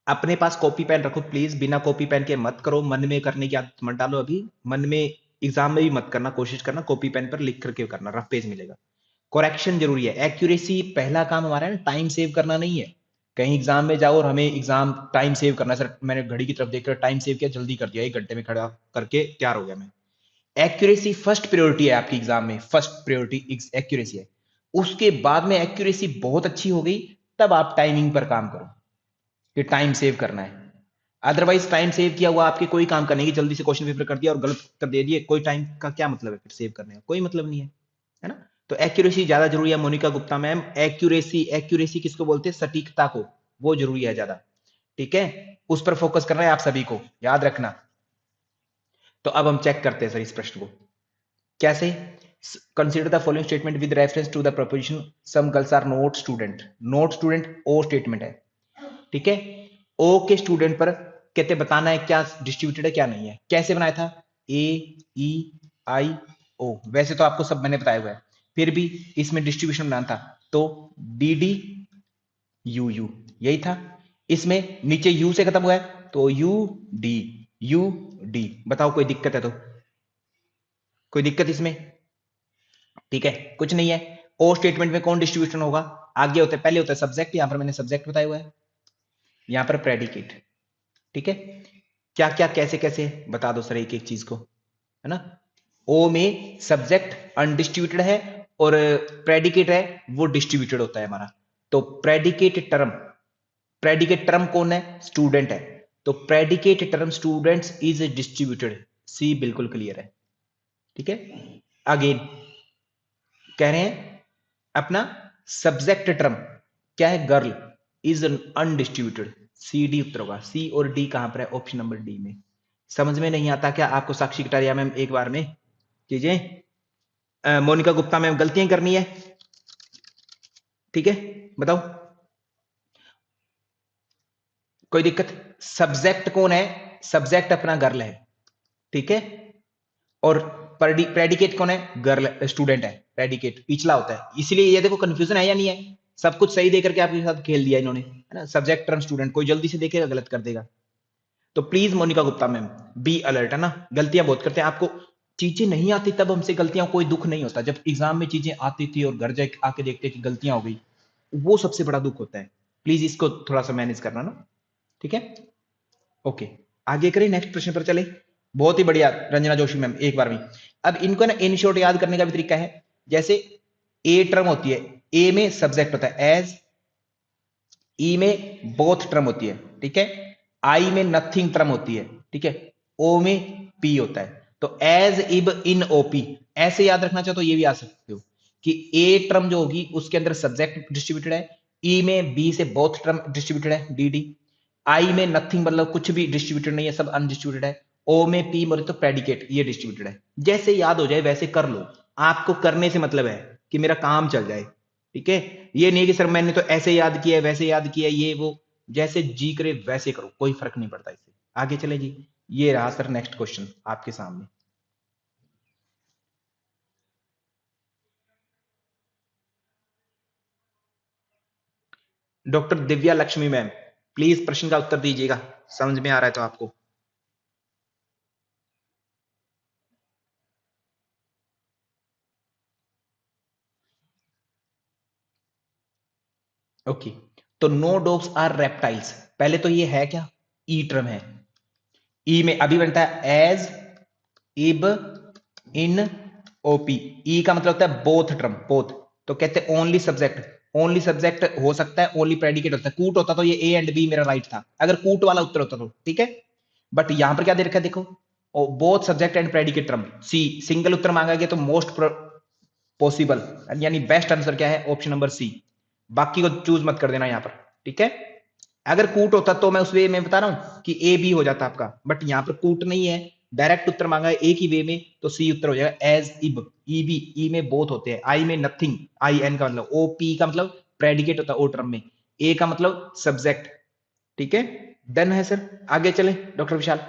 अपने पास कॉपी पेन रखो प्लीज, बिना कॉपी पेन के मत करो, मन में करने की आदत मत डालो। अभी मन में एग्जाम में भी मत करना, कोशिश करना कॉपी पेन पर लिख करके करना, रफ पेज मिलेगा। करेक्शन जरूरी है, एक्यूरेसी पहला काम हमारा है ना, टाइम सेव करना नहीं है। कहीं एग्जाम में जाओ और हमें एग्जाम टाइम सेव करना है, सर मैंने घड़ी की तरफ देखकर टाइम सेव किया, जल्दी कर दिया, 1 घंटे में खड़ा करके तैयार हो गया मैं। एक्यूरेसी फर्स्ट प्रायोरिटी है आपकी एग्जाम में, फर्स्ट प्रायोरिटी एक्यूरेसी है। उसके बाद में एक्यूरेसी बहुत अच्छी हो गई, तब आप टाइमिंग पर काम करो कि टाइम सेव करना है। अदरवाइज टाइम सेव किया हुआ आपके कोई काम का नहीं, जल्दी से क्वेश्चन पेपर कर दिया और गलत उत्तर दे दिए, कोई टाइम का क्या मतलब है फिर सेव करने का? कोई मतलब नहीं है ना। तो एक्यूरेसी ज्यादा जरूरी है। Monika Gupta ma'am, accuracy, accuracy किसको बोलते हैं? सटीकता को, वो जरूरी है ज्यादा, ठीक है। उस पर फोकस करना है आप सभी को, याद रखना। तो अब हम चेक करते हैं सर इस प्रश्न को कैसे। Consider the following statement with reference to the proposition some girls are not student. Not student O statement है, ठीक है। ओ के स्टूडेंट पर कहते बताना है क्या डिस्ट्रीब्यूटेड है क्या नहीं है। कैसे बनाया था? ए ई आई ओ, वैसे तो आपको सब मैंने बताया हुआ है, फिर भी इसमें डिस्ट्रीब्यूशन बनाना था तो डी डी यू यू, यही था। इसमें नीचे यू से खत्म हुआ है तो यू डी बताओ कोई दिक्कत है तो? कोई दिक्कत इसमें? ठीक है, कुछ नहीं है। ओ स्टेटमेंट में कौन डिस्ट्रीब्यूशन होगा? आगे होता है, पहले होता है सब्जेक्ट, यहां पर मैंने सब्जेक्ट बताया हुआ है, यहां पर प्रेडिकेट, ठीक है। क्या क्या कैसे कैसे बता दो सर एक एक चीज को, है ना। ओ में सब्जेक्ट अनडिस्ट्रीब्यूटेड है और प्रेडिकेट है वो डिस्ट्रीब्यूटेड होता है हमारा। तो प्रेडिकेट टर्म कौन है? स्टूडेंट है। तो predicate term students is distributed, C बिल्कुल क्लियर है। ठीक है, अगेन कह रहे हैं अपना सब्जेक्ट टर्म क्या है, girl is undistributed, C D उत्तर होगा। सी और डी कहां पर है, ऑप्शन नंबर डी में। समझ में नहीं आता क्या आपको साक्षी कटारिया मैम एक बार में चीजें, मोनिका गुप्ता मैम गलतियां करनी है, ठीक है बताओ कोई दिक्कत। सब्जेक्ट कौन है, सब्जेक्ट अपना गर्ल है, ठीक है, और प्रेडिकेट कौन है, गर्ल स्टूडेंट है, प्रेडिकेट पिछला होता है। इसलिए ये देखो कंफ्यूजन है या नहीं है, सब कुछ सही देकर के आपके साथ खेल दिया इन्होंने, है ना। सब्जेक्ट टर्म स्टूडेंट, कोई जल्दी से देखेगा गलत कर देगा। तो please Monika Gupta ma'am be alert, है ना, गलतियां बहुत करते हैं। आपको चीजें नहीं आती तब हमसे गलतियां, कोई दुख नहीं होता, जब एग्जाम में चीजें आती थी और घर जाके आके देखते कि गलतियां हो गई, वो सबसे बड़ा दुख होता है। प्लीज इसको थोड़ा सा मैनेज करना ना, ठीक है। ओके, आगे करें, नेक्स्ट प्रश्न पर चले। बहुत ही बढ़िया रंजना जोशी मैम एक बार में। अब इनको ना इन शॉर्ट याद करने का भी तरीका है, जैसे ए टर्म होती है, ए में सब्जेक्ट होता है एज, ई में बोथ टर्म होती है, ठीक है, आई में नथिंग टर्म होती है, ठीक है, ओ में पी होता है। तो एज, इब, इन, ओपी ऐसे याद रखना चाहो तो ये भी आ सकते हो कि ए टर्म जो होगी उसके अंदर सब्जेक्ट डिस्ट्रीब्यूटेड है, ई में बी से बोथ टर्म डिस्ट्रीब्यूटेड है, डी डी, आई में नथिंग मतलब कुछ भी डिस्ट्रीब्यूटेड नहीं है, सब अनडिस्ट्रीब्यूटेड है, ओ में पी बोले तो प्रेडिकेट ये डिस्ट्रीब्यूटेड है। जैसे याद हो जाए वैसे कर लो, आपको करने से मतलब है कि मेरा काम चल जाए, ठीक है। ये नहीं है कि सर मैंने तो ऐसे याद किया है वैसे याद किया है, ये वो, जैसे जी करे वैसे करो, कोई फर्क नहीं पड़ता इससे। आगे चले जी, ये रहा सर नेक्स्ट क्वेश्चन आपके सामने। Doctor Divya Lakshmi ma'am please प्रश्न का उत्तर दीजिएगा, समझ में आ रहा है तो आपको। ओके, तो नो डॉग्स आर रेप्टाइल्स, पहले तो ये है क्या, ई टर्म है, ई में अभी बनता है एज, इब, इन, ओपी, ई का मतलब होता है बोथ टर्म, बोथ, तो कहते हैं ओनली सब्जेक्ट, ओनली सब्जेक्ट हो सकता है, ओनली प्रेडिकेट होता है। कूट होता तो ये ए एंड बी मेरा राइट था, अगर कूट वाला उत्तर होता तो, ठीक है। बट यहां पर क्या दे रखा है देखो, both subject and predicate term, C single उत्तर मांगा गया तो मोस्ट पॉसिबल यानी बेस्ट आंसर क्या है, ऑप्शन नंबर सी। बाकी को चूज मत कर देना यहां पर, ठीक है। अगर कूट होता तो मैं उस वे में बता रहा हूं कि ए बी हो जाता आपका, बट यहां पर कूट नहीं है, डायरेक्ट उत्तर मांगा है एक ही वे में, तो सी उत्तर हो जाएगा एज, इब, ई बी, ई में बोथ होते हैं, आई में नथिंग, आई एन का मतलब, ओ पी का मतलब प्रेडिकेट होता है ओ टर्म में, ए का मतलब सब्जेक्ट, ठीक है। डन है सर, आगे चले डॉक्टर विशाल।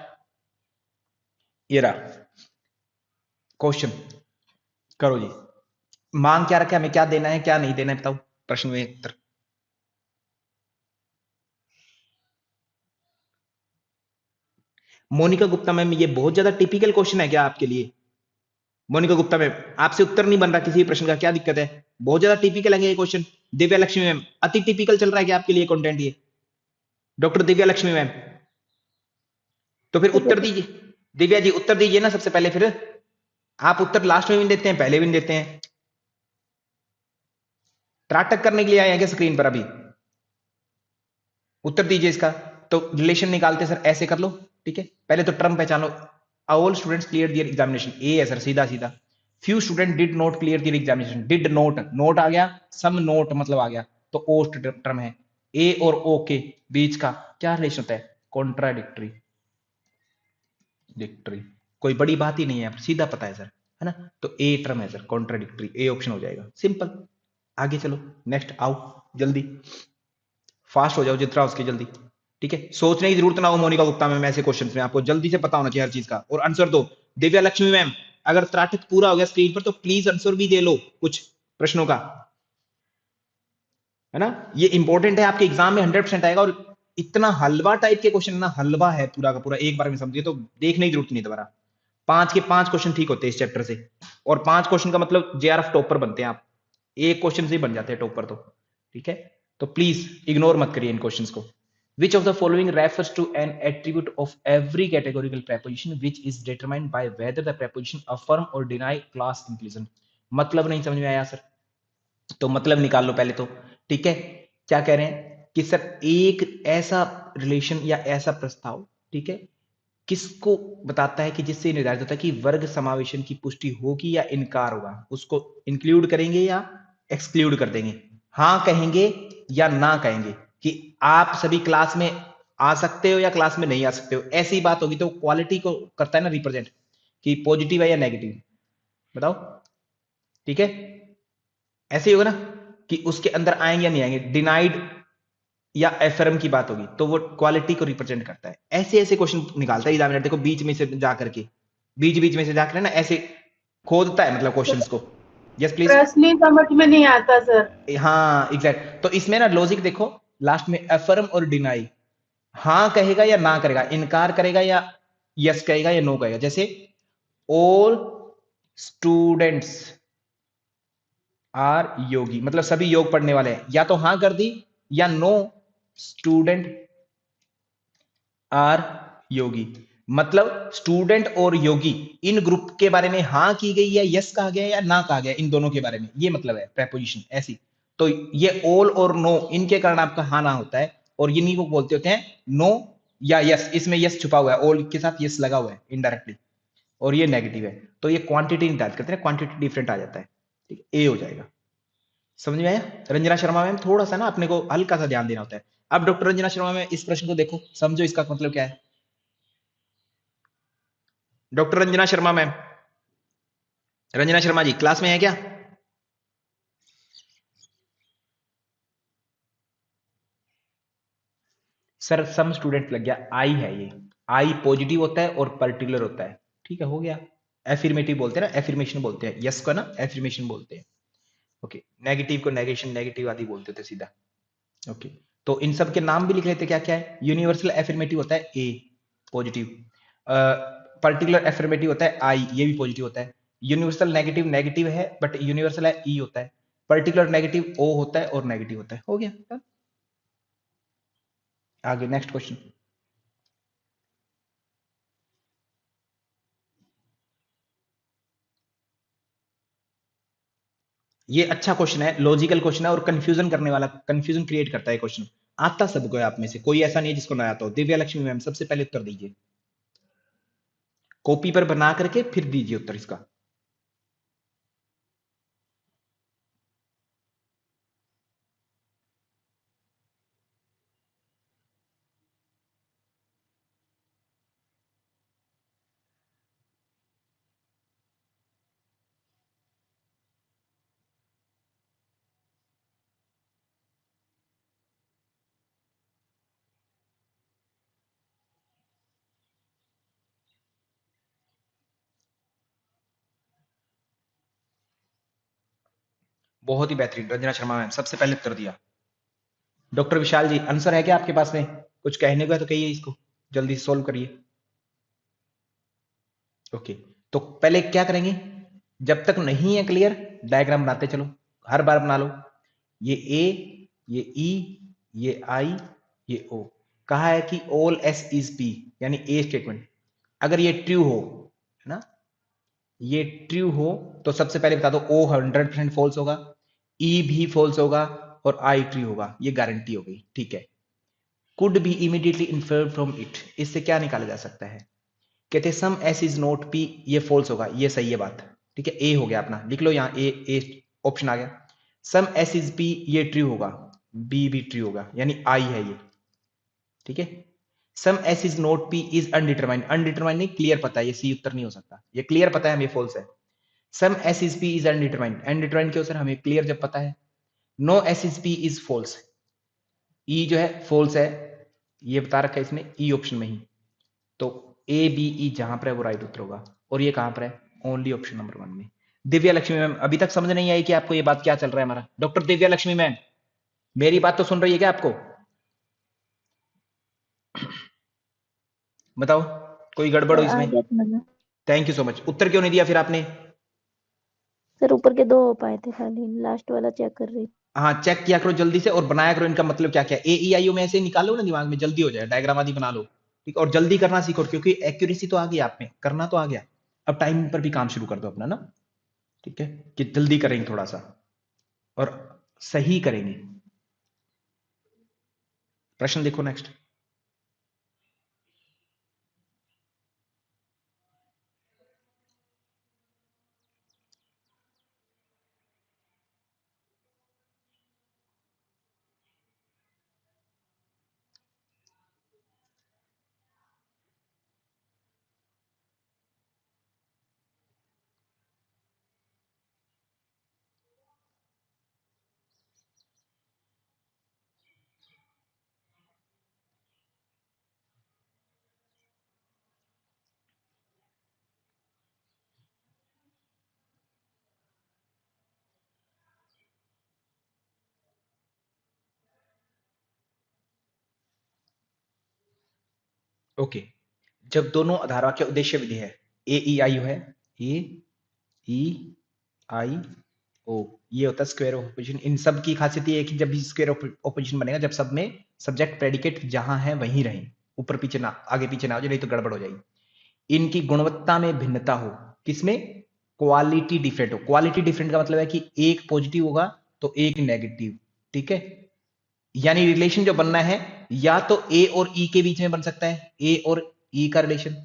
ये रहा क्वेश्चन, करो जी। मांग क्या रखा है, हमें क्या देना है क्या नहीं देना है बताओ, प्रश्न में उत्तर। मोनिका गुप्ता मैम ये बहुत ज्यादा टिपिकल क्वेश्चन है क्या आपके लिए, मोनिका गुप्ता मैम आपसे उत्तर नहीं बन रहा किसी प्रश्न का, क्या दिक्कत है, बहुत ज्यादा टिपिकल है ये क्वेश्चन। दिव्या लक्ष्मी मैम अति टिपिकल चल रहा है क्या आपके लिए कंटेंट ये, डॉक्टर दिव्या लक्ष्मी मैम, तो फिर उत्तर दीजिए, दिव्या जी उत्तर दीजिए ना सबसे पहले, फिर आप उत्तर लास्ट में भी देते हैं पहले भी देते हैं, त्राटक करने के लिए आए हैं क्या स्क्रीन पर, अभी उत्तर दीजिए इसका। तो रिलेशन निकालते सर ऐसे कर लो, ठीक है, पहले तो टर्म पहचानो। All students clear their examination, A है सर सीधा सीधा। Few student did not clear their examination, did not, not आ गया, सम नोट मतलब आ गया, तो ओ टर्म है। ए और ओ के बीच का क्या रिलेशन होता है, कॉन्ट्राडिक्टरी, डिक्टरी, कोई बड़ी बात ही नहीं है, सीधा पता है सर, है ना। तो ए टर्म है सर कॉन्ट्राडिक्टरी, ए ऑप्शन हो जाएगा, सिंपल। आगे चलो नेक्स्ट, आओ जल्दी फास्ट हो जाओ जितना उसकी जल्दी, ठीक है। सोचने की जरूरत ना हो मोनिका गुप्ता मैम ऐसे क्वेश्चंस में, आपको जल्दी से पता होना चाहिए हर चीज का, और आंसर दो। दिव्या लक्ष्मी मैम अगर त्राटक पूरा हो गया स्क्रीन पर तो प्लीज आंसर भी दे लो कुछ प्रश्नों का, है ना, ये इंपॉर्टेंट है आपके एग्जाम में 100% आएगा। और इतना हलवा टाइप के क्वेश्चन ना, हलवा है पूरा का पूरा, एक बार में समझिए तो देखने की जरूरत नहीं दोबारा। 5 के 5 क्वेश्चन ठीक होते हैं इस चैप्टर से, और 5 क्वेश्चन का मतलब जेआरएफ टॉपर बनते हैं आप, एक क्वेश्चन से ही बन जाते हैं टॉपर तो, ठीक है। तो प्लीज इग्नोर मत करिए इन क्वेश्चंस को। Which of the following refers to an attribute of every categorical preposition which is determined by whether the preposition affirm or deny class inclusion? मतलब नहीं समझ में आया सर, तो मतलब निकाल लो पहले तो, ठीक है। क्या कह रहे हैं कि सर एक ऐसा रिलेशन या ऐसा प्रस्ताव, ठीक है, किसको बताता है कि जिससे निर्धारित होता है कि वर्ग समावेशन की पुष्टि होगी या इनकार होगा, उसको इंक्लूड करेंगे या एक्सक्लूड कर देंगे, हाँ कहेंगे या ना कहेंगे कि आप सभी क्लास में आ सकते हो या क्लास में नहीं आ सकते हो, ऐसी बात होगी तो क्वालिटी को करता है ना रिप्रेजेंट, कि पॉजिटिव है या नेगेटिव, बताओ, ठीक है, ऐसे ही होगा ना कि उसके अंदर आएंगे या नहीं आएंगे, डिनाइड या एफर्म की बात होगी तो वो क्वालिटी को रिप्रेजेंट करता है। ऐसे ऐसे क्वेश्चन निकालता है एग्जामिनर, देखो बीच में से जाकर के, बीच बीच में से जाकर ना ऐसे खोदता है मतलब क्वेश्चंस को। Yes please. प्रश्न ही समझ में नहीं आता सर। हाँ एग्जैक्ट, तो इसमें ना लॉजिक देखो, लास्ट में एफर्म और डिनाई, हाँ कहेगा या ना करेगा, इनकार करेगा या यस कहेगा या नो कहेगा। जैसे ऑल स्टूडेंट्स आर योगी, मतलब सभी योग पढ़ने वाले हैं, या तो हाँ कर दी या नो स्टूडेंट आर योगी, मतलब स्टूडेंट और योगी इन ग्रुप के बारे में हाँ की गई या यस कहा गया या ना कहा गया, इन दोनों के बारे में, ये मतलब है प्रेपोजिशन ऐसी। तो ये ऑल और नो इनके कारण आपका हाँ ना होता है, और इन्हीं को बोलते होते हैं नो या यस, इसमें यस छुपा हुआ है, ऑल के साथ यस लगा हुआ है इनडायरेक्टली, और ये नेगेटिव है, तो ये क्वांटिटी निर्धारित करते हैं, क्वांटिटी डिफरेंट आ जाता है, ठीक है, ए हो जाएगा। समझ में आया? रंजना शर्मा मैम थोड़ा सा ना अपने को हल्का सा ध्यान देना होता है। अब डॉक्टर रंजना शर्मा मैम इस प्रश्न को देखो, समझो इसका मतलब क्या है। Doctor Ranjana Sharma ma'am, Ranjana Sharma ji class में है क्या? सर सम स्टूडेंट लग गया, आई है ये, आई पॉजिटिव होता है और पर्टिकुलर होता है, ठीक है, हो गया। एफिर्मेटिव बोलते हैं ना, एफिर्मेशन बोलते हैं, यस को ना एफिर्मेशन बोलते हैं, ओके। नेगेटिव को नेगेशन, नेगेटिव आदि बोलते थे सीधा, ओके। तो इन सब के नाम भी लिख लेते, क्या क्या है। यूनिवर्सल एफिर्मेटिव होता है ए, पॉजिटिव। पर्टिकुलर एफिर्मेटिव होता है आई, ये भी पॉजिटिव होता है। यूनिवर्सल नेगेटिव, नेगेटिव है बट यूनिवर्सल है, ई होता है। पर्टिकुलर नेगेटिव ओ होता है और नेगेटिव होता है, हो गया। आगे नेक्स्ट क्वेश्चन। ये अच्छा क्वेश्चन है, लॉजिकल क्वेश्चन है और कंफ्यूजन करने वाला, कंफ्यूजन क्रिएट करता है क्वेश्चन। आता सबको है, आप में से कोई ऐसा नहीं है जिसको ना आता हो। दिव्या लक्ष्मी मैम सबसे पहले उत्तर दीजिए, कॉपी पर बना करके फिर दीजिए उत्तर इसका। बहुत ही बेहतरीन, रंजना शर्मा मैम सबसे पहले उत्तर दिया। डॉक्टर विशाल जी आंसर है क्या आपके पास में? कुछ कहने को है तो कहिए, इसको जल्दी से सोल्व करिए। ओके, तो पहले क्या करेंगे, जब तक नहीं है क्लियर डायग्राम बनाते चलो, हर बार बना लो। ये ए, ये ई, ये आई, ये ओ। कहा है कि ऑल एस इज पी, यानी ए स्टेटमेंट। अगर ये ट्रू हो, है ना, ये ट्रू हो तो सबसे पहले बता दो ओ 100% फॉल्स होगा, ई भी फॉल्स होगा और आई ट्रू होगा, ये गारंटी हो गई, ठीक है। Could be immediately inferred from it, इससे क्या निकाला जा सकता है, कहते सम एस इज नॉट पी, ये फॉल्स होगा, ये सही है बात, ठीक है, ए हो गया अपना, लिख लो यहाँ ए ऑप्शन आ गया। सम एस इज पी, ये ट्रू होगा, बी भी ट्रू होगा, यानी आई है ये, ठीक है। Some S is not P is undetermined, undetermined नहीं, क्लियर पता है, ये सी उत्तर नहीं हो सकता, ये क्लियर पता है हमें फॉल्स है। Some S is P is undetermined, undetermined क्यों सर, हमें क्लियर जब पता है। No S is P is false, E जो है फॉल्स है, ये बता रखा है इसने ई ऑप्शन में ही, तो ए बी ई जहां पर है वो राइट उत्तर होगा, और ये कहां पर है, ओनली ऑप्शन नंबर 1 में। दिव्या लक्ष्मी मैम अभी तक समझ नहीं आई कि आपको ये बात क्या चल रहा है हमारा। डॉक्टर दिव्या लक्ष्मी मैम मेरी बात तो सुन रही है क्या आपको, बताओ, कोई गड़बड़ हो सर आ इसमें? गया था मैंने। Thank you so much. उत्तर क्यों नहीं दिया फिर आपने? सर ऊपर के 2 हो पाए थे, खाली लास्ट वाला चेक कर रही। हाँ चेक किया करो जल्दी से और बनाया करो, इनका मतलब क्या क्या, ए ई आई ओ में ऐसे निकालो ना दिमाग में, जल्दी हो जाए, डायग्राम आदि बना लो, ठीक, और जल्दी करना सीखो, क्योंकि एक्यूरेसी तो आ गई आप में, करना तो आ गया, अब टाइम पर भी काम शुरू कर दो अपना ना, ठीक है, कि जल्दी करेंगे थोड़ा सा और सही करेंगे। प्रश्न देखो नेक्स्ट। ओके, जब दोनों आधारवाक्य उद्देश्य विधेय है, ए ई आई है, ए ई आई ओ, ये होता है स्क्वायर ऑफ ऑपोजिशन। इन सब की खासियत ये है कि जब भी स्क्वायर ऑफ ऑपोजिशन बनेगा, जब सब में सब्जेक्ट प्रेडिकेट जहां है वहीं रहे, ऊपर पीछे ना, आगे पीछे ना हो जाए, नहीं तो गड़बड़ हो जाएगी। इनकी गुणवत्ता में भिन्नता हो, किसमें? क्वालिटी डिफरेंट हो। क्वालिटी डिफरेंट का मतलब है कि एक पॉजिटिव होगा तो एक नेगेटिव, ठीक है। यानी रिलेशन जो बनना है, या तो ए और ई के बीच में बन सकता है, ए और ई का रिलेशन,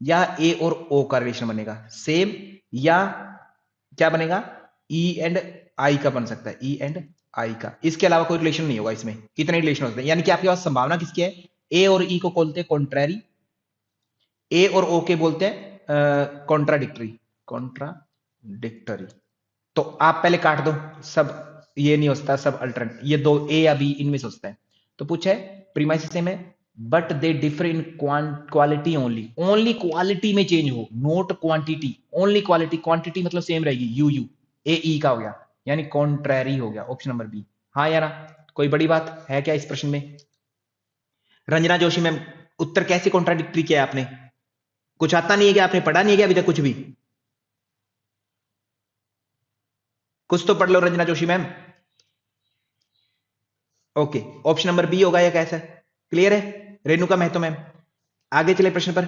या ए और ओ का रिलेशन बनेगा सेम, या क्या बनेगा, ई एंड आई का बन सकता है, ई एंड आई का। इसके अलावा कोई रिलेशन नहीं होगा इसमें, इतने रिलेशन हो सकते हैं। यानी कि आपके पास संभावना किसकी है? ए और ई को बोलते हैं कॉन्ट्रैरी, ए और ओ के बोलते हैं कॉन्ट्राडिक्टरी, कॉन्ट्राडिक्टरी। तो आप पहले काट दो, सब ये नहीं हो सकता, सब अल्टरनेट, ये दो ए या बी इनमें से हो सकता है। तो पूछा है प्रीमाइस सेम है, but they differ in quality only, only quality में चेंज हो, note quantity, only quality, quantity मतलब सेम रहेगी, यू यू, ए ई का हो गया, यानी कॉन्ट्रैरी हो गया, ऑप्शन नंबर बी। हाँ या ना? कोई बड़ी बात है क्या इस प्रश्न में? रंजना जोशी मैम, उत्तर कैसे कॉन्ट्राडिक्टरी किया है आपने? कुछ आता नहीं है क्या? आपने पढ़ा नहीं है क्या अभी तक कुछ भी? कुछ तो पढ़ लो Ranjana Joshi ma'am. Okay, option number B होगा या कैसा? क्लियर है? रेणुका महतो मैम, आगे चले प्रश्न पर।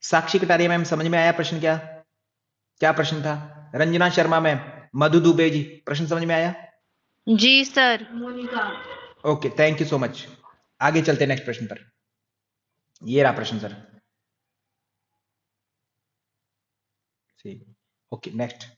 साक्षी कटारिया मैम, समझ में आया प्रश्न? क्या क्या प्रश्न था? रंजना शर्मा मैम, मधु दुबे जी, प्रश्न समझ में आया? जी sir. Okay, thank you so much. आगे चलते नेक्स्ट प्रश्न पर। ये रहा प्रश्न सर। Okay next.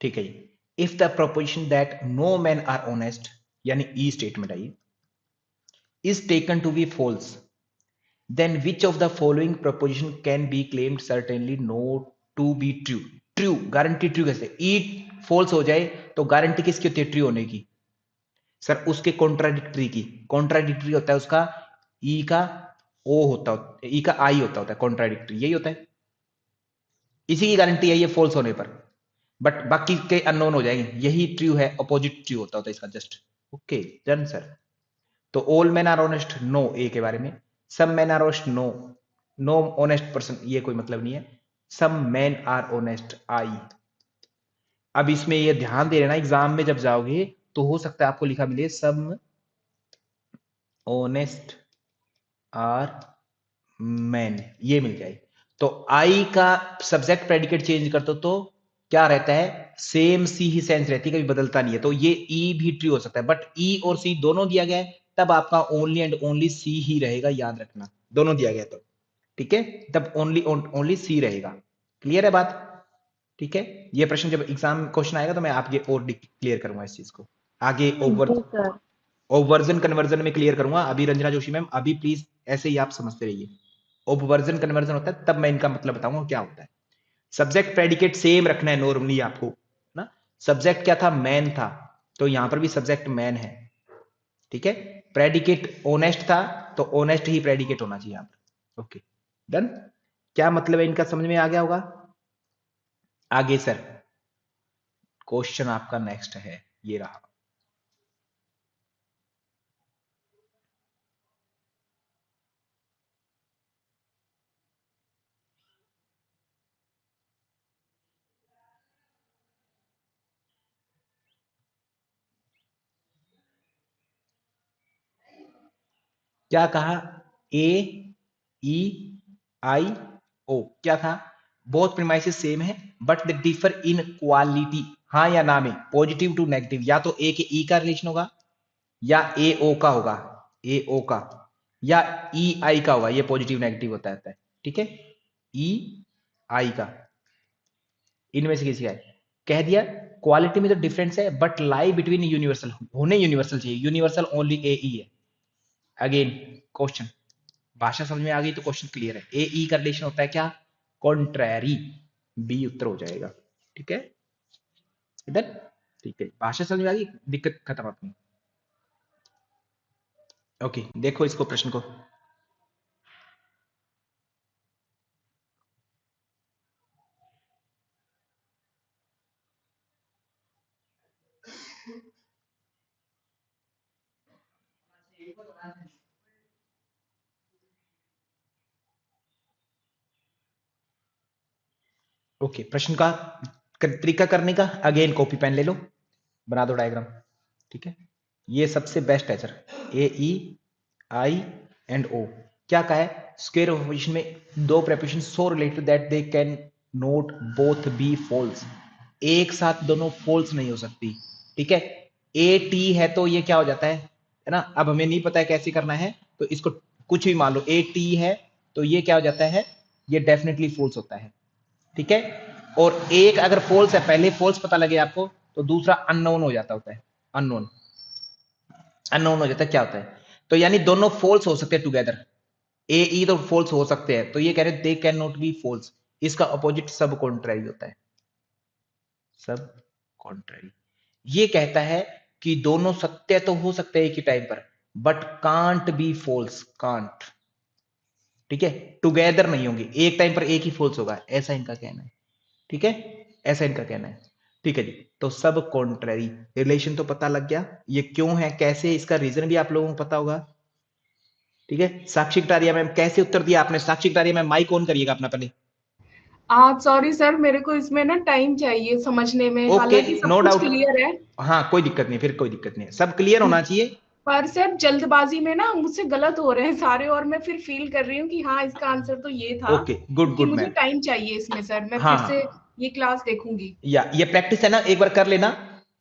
ठीक है जी। If the proposition that no man are honest, यानी E statement I, is taken to be false, then which of the following proposition can be claimed certainly not to be true? True, guarantee true कैसे? ई फॉल्स हो जाए तो गारंटी किसकी होती है ट्रू होने की? सर उसके कॉन्ट्राडिक्टरी की। कॉन्ट्राडिक्टरी होता है उसका ई का ओ होता है, ई का आई होता है कॉन्ट्राडिक्टरी, यही होता है, इसी की गारंटी है ये फॉल्स होने पर। बट बाकी के अननोन हो जाएंगे, यही ट्रू है, अपोजिट ट्रू होता है इसका जस्ट। Okay done sir. तो all man are honest, no A के बारे में। Some man are honest, no, no honest person, ये कोई मतलब नहीं है। Some man are honest, I. अब इसमें ये ध्यान दे लेना, एग्जाम में जब जाओगे तो हो सकता है आपको लिखा मिले सम ऑनेस्ट आर मैन, ये मिल जाए। तो आई का सब्जेक्ट प्रेडिकेट चेंज कर दो तो क्या रहता है? सेम सी ही सेंस रहती है, कभी बदलता नहीं है। तो ये ई भी ट्रू हो सकता है, बट ई और सी दोनों दिया गया है, तब आपका ओनली एंड ओनली सी ही रहेगा, याद रखना। दोनों दिया गया तो ठीक है, तब ओनली ओनली सी रहेगा। क्लियर है बात? ठीक है, ये प्रश्न जब एग्जाम क्वेश्चन आएगा तो मैं आगे और क्लियर करूंगा इस चीज को, आगे ओवर्जन कन्वर्जन में क्लियर करूंगा। अभी रंजना जोशी मैम, अभी प्लीज ऐसे ही आप समझते रहिए। ओवर्जन कन्वर्जन होता है तब मैं इनका मतलब बताऊंगा क्या होता है। सब्जेक्ट प्रेडिकेट सेम रखना है नॉर्मली आपको ना। सब्जेक्ट क्या था? मैन था, तो यहां पर भी सब्जेक्ट मैन है, ठीक है। प्रेडिकेट ऑनेस्ट था तो ऑनेस्ट ही प्रेडिकेट होना चाहिए यहां पर। Okay done. क्या मतलब है इनका, समझ में आ गया होगा? आगे सर क्वेश्चन आपका नेक्स्ट है, ये रहा। क्या कहा? ए ई आई ओ, क्या था? बोथ प्रीमाइसेस सेम है but they differ in quality, हाँ या ना में, पॉजिटिव टू नेगेटिव। या तो ए के ई का रिलेशन होगा, या ए ओ का होगा, ए ओ का, या ई आई का होगा, ये पॉजिटिव नेगेटिव होता है, ठीक है। ई आई का, इनमें से किसी का है। कह दिया क्वालिटी में तो डिफरेंस है बट लाई बिटवीन यूनिवर्सल, होने यूनिवर्सल चाहिए, यूनिवर्सल ओनली ए ई है। अगेन क्वेश्चन, भाषा समझ में आ गई तो क्वेश्चन क्लियर है। ए ई का रिलेशन होता है क्या? कॉन्ट्रैरी। बी उत्तर हो जाएगा। ठीक है इधर। ठीक है, भाषा समझ में आ गई, दिक्कत खत्म अपनी। ओके, देखो इसको प्रश्न को। ओके, प्रश्न का तरीका करने का, अगेन कॉपी पेन ले लो, बना दो डायग्राम। ठीक है, ये सबसे बेस्ट है sir. A E I and ओ क्या कहा है? स्क्वायर ऑफ पोजीशन में दो proposition so related that they can not both be false. एक साथ दोनों फॉल्स नहीं हो सकती। ठीक है, ए टी है तो ये क्या हो जाता है ना? अब हमें नहीं पता है कैसे करना है, तो इसको कुछ भी मान लो। ए टी है तो ये क्या हो जाता है? ये डेफिनेटली फॉल्स होता है। ठीक है, और एक अगर फॉल्स है, पहले फॉल्स पता लगे आपको, तो दूसरा अननोन हो जाता होता है। अननोन अननोन हो जाता है, क्या होता है? तो यानी दोनों फॉल्स हो सकते हैं टुगेदर। ए ई तो फॉल्स हो सकते हैं, तो ये कह रहे हैं they can not be false. इसका अपोजिट सब कॉन्ट्रैरी होता है। सब कॉन्ट्रैरी ये कहता है कि दोनों सत्य तो हो सकते हैं एक ही टाइम पर, but can't be false. Can't, ठीक है, टुगेदर नहीं होंगे, एक टाइम पर एक ही फॉल्स होगा, ऐसा इनका कहना है। ठीक है, ऐसा इनका कहना है। ठीक है जी, तो सब कॉन्ट्रैरी रिलेशन तो पता लग गया, ये क्यों है कैसे, इसका रीजन भी आप लोगों को पता होगा। ठीक है, साक्षी कटारिया मैम कैसे उत्तर दिया आपने? साक्षी कटारिया मैम माइक ऑन करिएगा अपना पहले। आप सॉरी सर, मेरे को इसमें ना टाइम चाहिए समझने में, ओके, हालांकि सब नो कुछ डाउट। क्लियर है। हाँ कोई दिक्कत नहीं, फिर कोई दिक्कत नहीं है, सब क्लियर होना चाहिए। पर सर जल्दबाजी में ना मुझसे गलत हो रहे हैं सारे, और मैं फिर फील कर रही हूँ कि हाँ इसका आंसर तो ये था। ओके, गुड क्योंकि गुड मुझे मैम। टाइम चाहिए इसमें सर, मैं हाँ फिर से हाँ, ये क्लास देखूंगी। या ये प्रैक्टिस है ना, एक बार कर लेना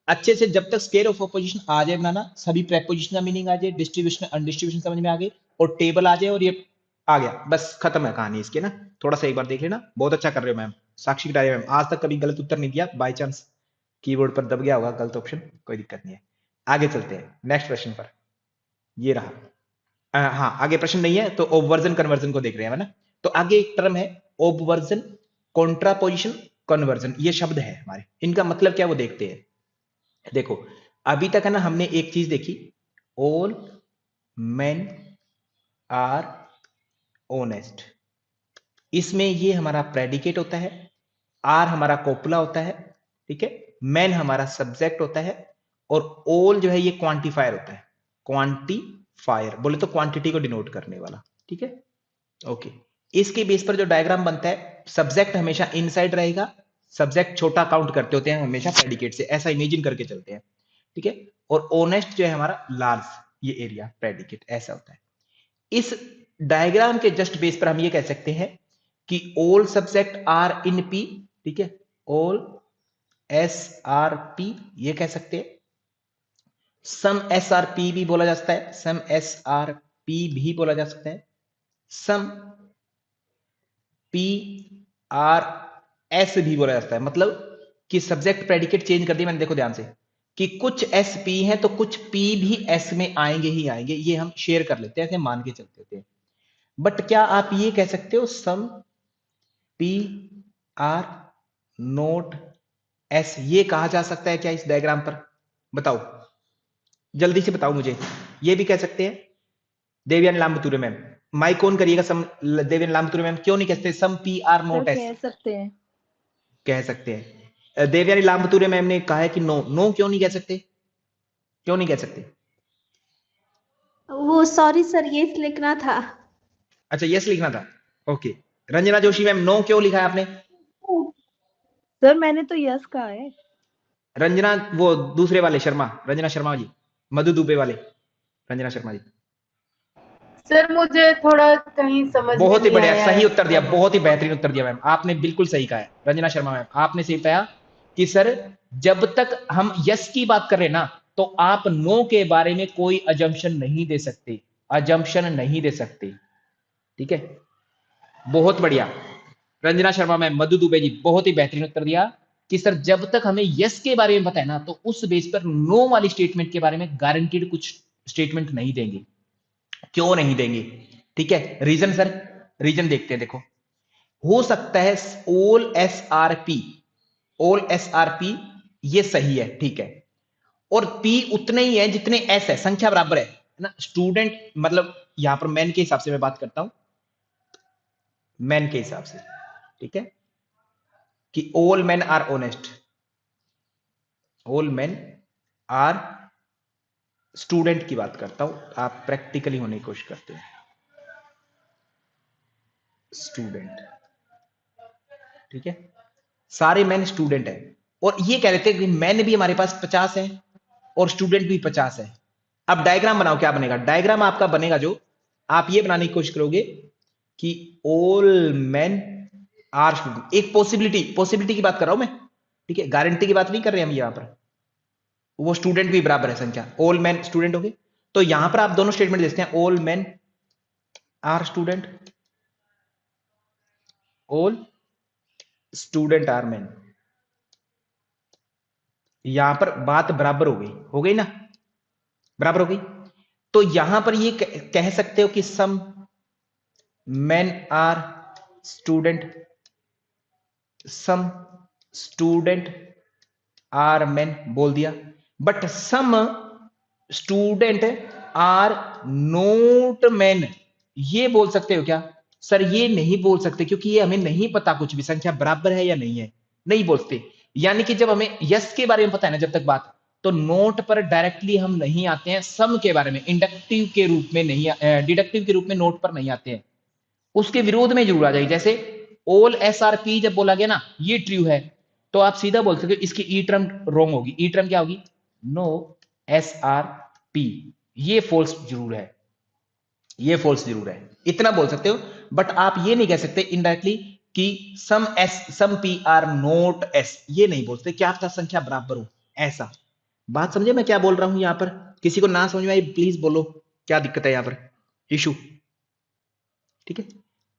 अच्छे से, जब तक स्केल ऑफ अपोजिशन आ जाए बनाना, सभी प्रेपोजिशन का मीनिंग आ जाए, डिस्ट्रीब्यूशन अनडिस्ट्रीब्यूशन समझ में आ गई, और टेबल आ जाए, और ये आ गया, बस खत्म है कहानी इसके ना। थोड़ा सा एक बार देख लेना, बहुत अच्छा कर रहे हो मैम। साक्षी कटारिया मैम आज तक कभी गलत उत्तर नहीं दिया, बाय चांस कीबोर्ड पर दब गया होगा गलत ऑप्शन, कोई दिक्कत नहीं है। आगे चलते हैं नेक्स्ट प्रश्न पर। ये रहा। हाँ, आगे प्रश्न नहीं है तो ओबवर्जन कन्वर्जन को देख रहे हैं ना। तो आगे एक टर्म है ओबवर्जन, कॉन्ट्रापोजिशन, कन्वर्जन, ये शब्द है हमारे, इनका मतलब क्या वो देखते हैं। देखो अभी तक है ना हमने एक चीज देखी, ऑल मेन आर ऑनेस्ट। इसमें ये हमारा प्रेडिकेट होता है, आर हमारा कोपुला होता है, ठीक है, मैन हमारा सब्जेक्ट होता है, और ऑल जो है ये क्वांटिफायर होता है। क्वांटिफायर बोले तो क्वांटिटी को डिनोट करने वाला। ठीक है, ओके। इसके बेस पर जो डायग्राम बनता है, सब्जेक्ट हमेशा इनसाइड रहेगा, सब्जेक्ट छोटा काउंट करते होते हैं हमेशा प्रेडिकेट से, ऐसा इमेजिन करके चलते हैं। ठीक है, और ऑनेस्ट जो है हमारा लार्ज, ये एरिया प्रेडिकेट ऐसा होता है। इस डायग्राम के जस्ट बेस पर हम ये कह सकते हैं कि all subject are in P, ठीक है, ऑल एस आर पी ये कह सकते हैं। सम एस आर पी भी बोला जा सकता है, सम एस आर पी भी बोला जा सकता है, सम पी आर एस भी बोला जा सकता है। मतलब कि सब्जेक्ट प्रेडिकेट चेंज कर दिया मैंने, देखो ध्यान से, कि कुछ एस पी है तो कुछ पी भी एस में आएंगे ही आएंगे, ये हम शेयर कर लेते हैं, ऐसे मान के चलते होते हैं। बट क्या आप ये कह सकते हो सम पी आर नोट एस, ये कहा जा सकता है क्या इस डायग्राम पर? बताओ जल्दी से बताओ मुझे, ये भी कह सकते हैं? देवयानी लांबतुरे मैम माइक ऑन करिएगा। सम देवयानी लांबतुरे मैम क्यों नहीं कहते सम पी आर नोट एस? कह सकते हैं। कह सकते हैं। देवयानी लांबतुरे मैम ने कहा है कि नो। नो क्यों नहीं कह सकते? क्यों नहीं कह सकते? वो सॉरी सर, ये लिखना था। अच्छा यस लिखना था, okay. Ranjana Joshi ma'am no क्यों लिखा है आपने? सर मैंने तो यस कहा है। रंजना वो दूसरे वाले शर्मा, रंजना शर्मा जी, मधु दुबे वाले रंजना शर्मा जी। सर मुझे थोड़ा कहीं समझ में बहुत ही नहीं बढ़िया, आया सही है। उत्तर दिया, बहुत ही बेहतरीन उत्तर दिया मैम, आपने बिल्कुल सही कहा है। रंजना शर्मा मैम आपने सही बताया कि सर जब तक हम यस की बात कर रहे हैं ना, तो आप नो के बारे में कोई अजम्पशन नहीं दे सकते, अजम्पशन नहीं दे सकते। ठीक है, बहुत बढ़िया रंजना शर्मा मैम, मधु दुबे जी बहुत ही बेहतरीन उत्तर दिया कि सर जब तक हमें यस के बारे में पता है ना, तो उस बेस पर नो वाली स्टेटमेंट के बारे में गारंटीड कुछ स्टेटमेंट नहीं देंगे। क्यों नहीं देंगे? ठीक है, रीजन सर, रीजन देखते हैं। देखो, हो सकता है ऑल एस आर पी ये सही है, ठीक है, और पी उतने ही है जितने एस है, संख्या बराबर है ना। स्टूडेंट मतलब यहां पर मैन के हिसाब से मैं बात करता हूं, मैन के हिसाब से, ठीक है, कि all man are honest, all man are, student की बात करता हूं, आप प्रैक्टिकली होने की कोशिश करते हैं। स्टूडेंट, ठीक है, सारे मैन स्टूडेंट है, और ये कह रहे थे कि मैन भी हमारे पास 50 है और स्टूडेंट भी 50 है। अब डायग्राम बनाओ, क्या बनेगा? डायग्राम आपका बनेगा जो, आप ये बनाने की कोशिश करोगे कि ऑल मैन आर स्टूडेंट, एक पॉसिबिलिटी की बात कर रहा हूं मैं, ठीक है, गारंटी की बात नहीं कर रहे हम यहां पर। वो स्टूडेंट भी बराबर है संख्या, ऑल मैन स्टूडेंट हो गए, तो यहां पर आप दोनों स्टेटमेंट देखते हैं, all man are student, all student are man. यहां पर बात बराबर हो गई ना, बराबर हो गई। तो यहां पर ये कह सकते हो कि some man are student, some student are man बोल दिया, but some student are not man, ये बोल सकते हो क्या? सर ये नहीं बोल सकते, क्योंकि ये हमें नहीं पता कुछ भी, संख्या बराबर है या नहीं है, नहीं बोलते। यानी कि जब हमें यस के बारे में पता है ना जब तक बात, तो नोट पर डायरेक्टली हम नहीं आते हैं, सम के बारे में इंडक्टिव के रूप में नहीं, डिडक्टिव के रूप में नोट पर नहीं आते हैं, उसके विरोध में जरूर आ जाएगी। जैसे ऑल एस आर पी जब बोला गया ना, ये ट्रू है, तो आप सीधा बोल सकते हो इसकी ई टर्म रॉन्ग होगी। ई टर्म क्या होगी? नो एस आर पी, ये फॉल्स जरूर है, ये फॉल्स जरूर है, इतना बोल सकते हो। बट आप ये नहीं कह सकते इनडायरेक्टली कि सम पी आर नोट एस, ये नहीं बोलते, क्या आपका संख्या बराबर हो, ऐसा। बात समझे मैं क्या बोल रहा हूं यहां पर? किसी को ना समझ में आई प्लीज बोलो, क्या दिक्कत है यहां पर, इशू? ठीक है,